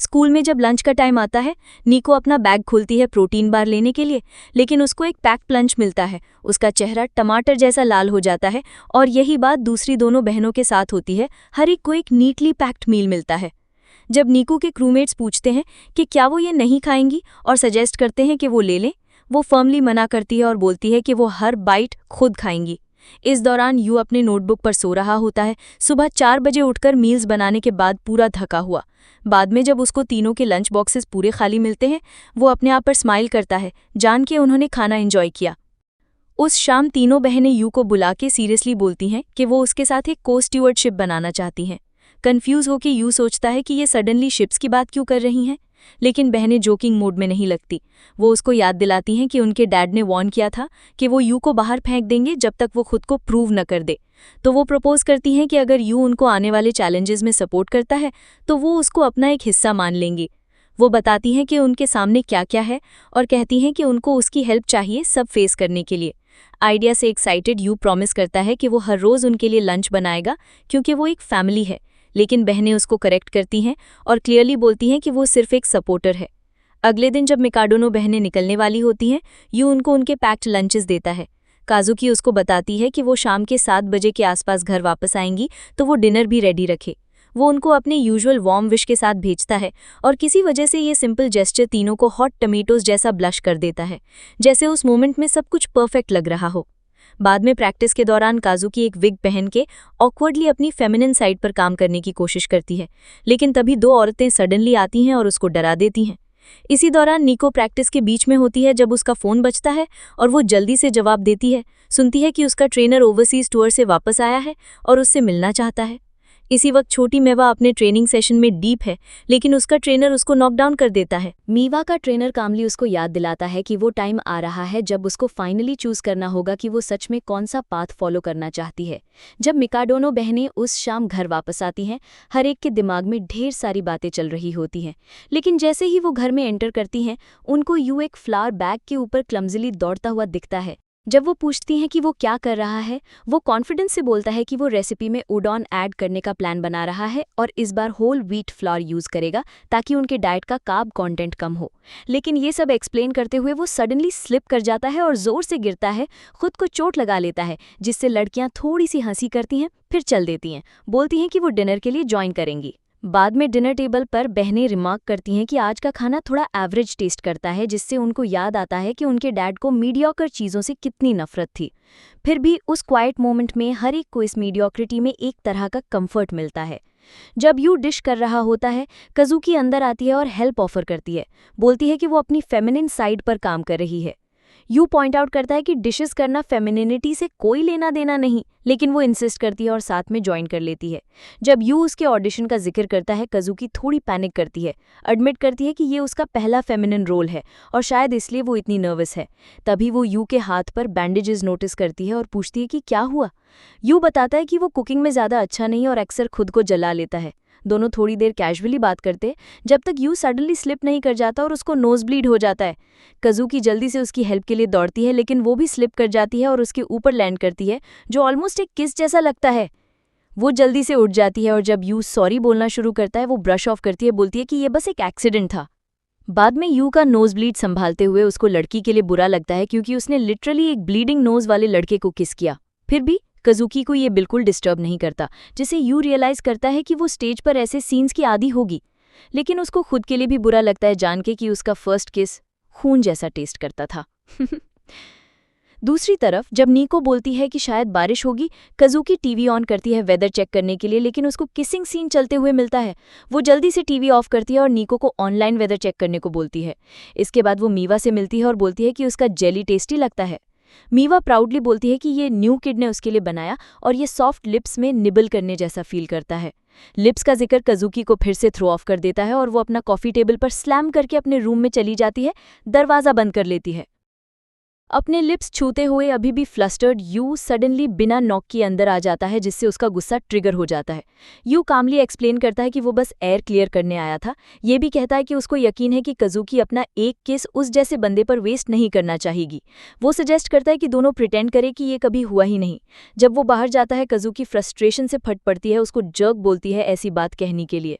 स्कूल में जब लंच का टाइम आता है, नीको अपना बैग खोलती है प्रोटीन बार लेने के लिए, लेकिन उसको एक पैक्ड लंच मिलता है। उसका चेहरा टमाटर जैसा लाल हो जाता है, और यही बात दूसरी दोनों बहनों के साथ होती है। हर एक को एक नीटली पैक्ड मील मिलता है। जब नीको के क्रूमेट्स पूछते हैं कि क्या वो ये नहीं खाएंगी और सजेस्ट करते हैं कि वो ले लें, वो फर्मली मना करती है और बोलती है कि वो हर बाइट खुद खाएंगी। इस दौरान यू अपने नोटबुक पर सो रहा होता है, सुबह 4 बजे उठकर मील्स बनाने के बाद पूरा थका हुआ। बाद में जब उसको तीनों के लंच बॉक्सेस पूरे खाली मिलते हैं, वो अपने आप पर स्माइल करता है, जान के उन्होंने खाना एंजॉय किया। उस शाम तीनों बहनें यू को बुला के सीरियसली बोलती हैं कि वो उसके साथ एक को स्टीवर्डशिप बनाना चाहती हैं। कंफ्यूज होकर यू सोचता है कि ये सडनली शिप्स की बात क्यों कर रही हैं, लेकिन बहनें जोकिंग मूड में नहीं लगती। वो उसको याद दिलाती हैं कि उनके डैड ने वार्न किया था कि वो यू को बाहर फेंक देंगे जब तक वो खुद को प्रूव न कर दे। तो वो प्रपोज करती हैं कि अगर यू उनको आने वाले चैलेंजेस में सपोर्ट करता है तो वो उसको अपना एक हिस्सा मान लेंगी। वो बताती हैं कि उनके सामने क्या क्या है और कहती हैं कि उनको उसकी हेल्प चाहिए सब फेस करने के लिए। आइडिया से एक्साइटेड यू प्रॉमिस करता है कि वो हर रोज़ उनके लिए लंच बनाएगा क्योंकि वो एक फैमिली है, लेकिन बहनें उसको करेक्ट करती हैं और क्लियरली बोलती हैं कि वो सिर्फ एक सपोर्टर है। अगले दिन जब मिकाडोनो बहनें निकलने वाली होती हैं, यू उनको उनके पैक्ड लंचेस देता है। काजुकी उसको बताती है कि वो शाम के 7 बजे के आसपास घर वापस आएंगी, तो वो डिनर भी रेडी रखे। वो उनको अपने यूजुअल वार्म विश के साथ भेजता है और किसी वजह से ये सिंपल जेस्चर तीनों को हॉट टमेटोज जैसा ब्लश कर देता है, जैसे उस मोमेंट में सब कुछ परफेक्ट लग रहा हो। बाद में प्रैक्टिस के दौरान काजुकी एक विग पहन के ऑकवर्डली अपनी फेमिनिन साइड पर काम करने की कोशिश करती है, लेकिन तभी 2 औरतें सडनली आती हैं और उसको डरा देती हैं। इसी दौरान नीको प्रैक्टिस के बीच में होती है जब उसका फ़ोन बजता है और वो जल्दी से जवाब देती है। सुनती है कि उसका ट्रेनर ओवरसीज टूर से वापस आया है और उससे मिलना चाहता है। इसी वक्त छोटी मेवा अपने ट्रेनिंग सेशन में डीप है, लेकिन उसका ट्रेनर उसको नॉकडाउन कर देता है। मीवा का ट्रेनर कामली उसको याद दिलाता है कि वो टाइम आ रहा है जब उसको फाइनली चूज करना होगा कि वो सच में कौन सा पाथ फॉलो करना चाहती है। जब मिकाडोनो बहनें उस शाम घर वापस आती हैं, हर एक के दिमाग में ढेर सारी बातें चल रही होती हैं, लेकिन जैसे ही वो घर में एंटर करती हैं, उनको यू एक फ्लावर बैग के ऊपर क्लमजली दौड़ता हुआ दिखता है। जब वो पूछती हैं कि वो क्या कर रहा है, वो कॉन्फिडेंस से बोलता है कि वो रेसिपी में उडॉन ऐड करने का प्लान बना रहा है और इस बार होल व्हीट फ्लावर यूज़ करेगा ताकि उनके डाइट का कार्ब कंटेंट कम हो। लेकिन ये सब एक्सप्लेन करते हुए वो सडनली स्लिप कर जाता है और ज़ोर से गिरता है, खुद को चोट लगा लेता है, जिससे लड़कियां थोड़ी सी हंसी करती हैं, फिर चल देती हैं, बोलती हैं कि वो डिनर के लिए ज्वाइन करेंगी। बाद में डिनर टेबल पर बहनें रिमार्क करती हैं कि आज का खाना थोड़ा एवरेज टेस्ट करता है, जिससे उनको याद आता है कि उनके डैड को मीडियोकर चीज़ों से कितनी नफरत थी। फिर भी उस क्वाइट मोमेंट में हर एक को इस मीडियोक्रिटी में एक तरह का कंफर्ट मिलता है। जब यू डिश कर रहा होता है, कज़ूकी अंदर आती है और हेल्प ऑफर करती है। बोलती है कि वो अपनी फेमिनिन साइड पर काम कर रही है। यू पॉइंट आउट करता है कि डिशेस करना फेमिनिनिटी से कोई लेना देना नहीं, लेकिन वो इंसिस्ट करती है और साथ में ज्वाइन कर लेती है। जब यू उसके ऑडिशन का जिक्र करता है, कज़ूकी थोड़ी पैनिक करती है, एडमिट करती है कि ये उसका पहला फेमिनिन रोल है और शायद इसलिए वो इतनी नर्वस है। तभी वो यू के हाथ पर बैंडेजेस नोटिस करती है और पूछती है कि क्या हुआ। यू बताता है कि वो कुकिंग में ज़्यादा अच्छा नहीं और अक्सर खुद को जला लेता है। दोनों थोड़ी देर कैजुअली बात करते, जब तक यू सडनली स्लिप नहीं कर जाता और उसको नोज ब्लीड हो जाता है। कज़ूकी जल्दी से उसकी हेल्प के लिए दौड़ती है, लेकिन वो भी स्लिप कर जाती है और उसके ऊपर लैंड करती है, जो ऑलमोस्ट एक किस जैसा लगता है। वो जल्दी से उठ जाती है और जब यू सॉरी बोलना शुरू करता है, वो ब्रश ऑफ करती है, बोलती है कि ये बस एक एक्सीडेंट था। बाद में यू का नोज ब्लीड संभालते हुए उसको लड़की के लिए बुरा लगता है, क्योंकि उसने लिटरली एक ब्लीडिंग नोज वाले लड़के को किस किया। फिर भी कज़ूकी को ये बिल्कुल डिस्टर्ब नहीं करता, जिसे यू रियलाइज करता है कि वो स्टेज पर ऐसे सीन्स की आदी होगी। लेकिन उसको खुद के लिए भी बुरा लगता है जान के कि उसका फर्स्ट किस खून जैसा टेस्ट करता था। दूसरी तरफ जब नीको बोलती है कि शायद बारिश होगी, कज़ूकी टीवी ऑन करती है वेदर चेक करने के लिए, लेकिन उसको किसिंग सीन चलते हुए मिलता है। वो जल्दी से टीवी ऑफ करती है और नीको को ऑनलाइन वेदर चेक करने को बोलती है। इसके बाद वो मीवा से मिलती है और बोलती है कि उसका जेली टेस्टी लगता है। मीवा प्राउडली बोलती है कि ये न्यू किड ने उसके लिए बनाया और ये सॉफ्ट लिप्स में निबल करने जैसा फील करता है। लिप्स का जिक्र कज़ूकी को फिर से थ्रो ऑफ कर देता है और वो अपना कॉफ़ी टेबल पर स्लैम करके अपने रूम में चली जाती है, दरवाज़ा बंद कर लेती है। अपने लिप्स छूते हुए अभी भी फ्लस्टर्ड यू सडनली बिना नॉक के अंदर आ जाता है, जिससे उसका गुस्सा ट्रिगर हो जाता है। यू कामली एक्सप्लेन करता है कि वो बस एयर क्लियर करने आया था। ये भी कहता है कि उसको यकीन है कि कज़ूकी अपना एक किस उस जैसे बंदे पर वेस्ट नहीं करना चाहेगी। वो सजेस्ट करता है कि दोनों प्रिटेंड करें कि ये कभी हुआ ही नहीं। जब वो बाहर जाता है, कज़ूकी फ्रस्ट्रेशन से फट पड़ती है, उसको जर्क बोलती है ऐसी बात कहने के लिए।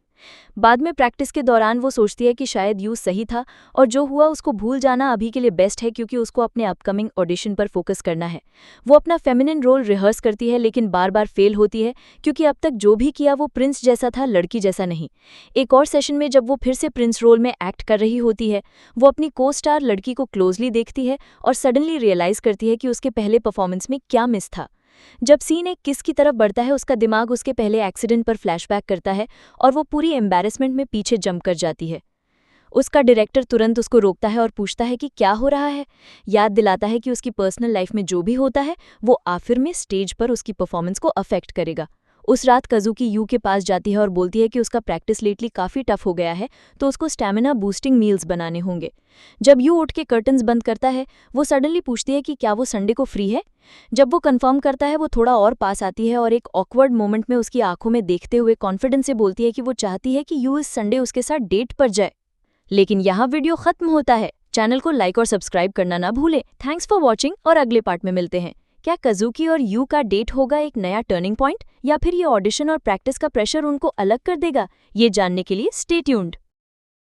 बाद में प्रैक्टिस के दौरान वो सोचती है कि शायद यू सही था और जो हुआ उसको भूल जाना अभी के लिए बेस्ट है, क्योंकि उसको अपने अपकमिंग ऑडिशन पर फोकस करना है। वो अपना फेमिनिन रोल रिहर्स करती है, लेकिन बार बार फेल होती है, क्योंकि अब तक जो भी किया वो प्रिंस जैसा था, लड़की जैसा नहीं। एक और सेशन में जब वो फिर से प्रिंस रोल में एक्ट कर रही होती है, वो अपनी को स्टार लड़की को क्लोजली देखती है और सडनली रियलाइज करती है कि उसके पहले परफॉर्मेंस में क्या मिस था। जब सीन एक किस की तरफ बढ़ता है, उसका दिमाग उसके पहले एक्सीडेंट पर फ्लैशबैक करता है और वो पूरी एम्बैरेसमेंट में पीछे जंप कर जाती है। उसका डायरेक्टर तुरंत उसको रोकता है और पूछता है कि क्या हो रहा है। याद दिलाता है कि उसकी पर्सनल लाइफ में जो भी होता है वो आखिर में स्टेज पर उसकी परफॉर्मेंस को अफेक्ट करेगा। उस रात कज़ूकी यू के पास जाती है और बोलती है कि उसका प्रैक्टिस लेटली काफ़ी टफ हो गया है, तो उसको स्टैमिना बूस्टिंग मील्स बनाने होंगे। जब यू उठ के कर्टन्स बंद करता है, वो सडनली पूछती है कि क्या वो संडे को फ्री है। जब वो कंफर्म करता है, वो थोड़ा और पास आती है और एक ऑकवर्ड मोमेंट में उसकी आंखों में देखते हुए कॉन्फिडेंस से बोलती है कि वो चाहती है कि यू इस संडे उसके साथ डेट पर जाए। लेकिन यहाँ वीडियो खत्म होता है। चैनल को लाइक और सब्सक्राइब करना ना भूलें। थैंक्स फॉर वॉचिंग और अगले पार्ट में मिलते हैं। क्या कज़ूकी और यू का डेट होगा एक नया टर्निंग पॉइंट, या फिर ये ऑडिशन और प्रैक्टिस का प्रेशर उनको अलग कर देगा? ये जानने के लिए स्टे ट्यून्ड।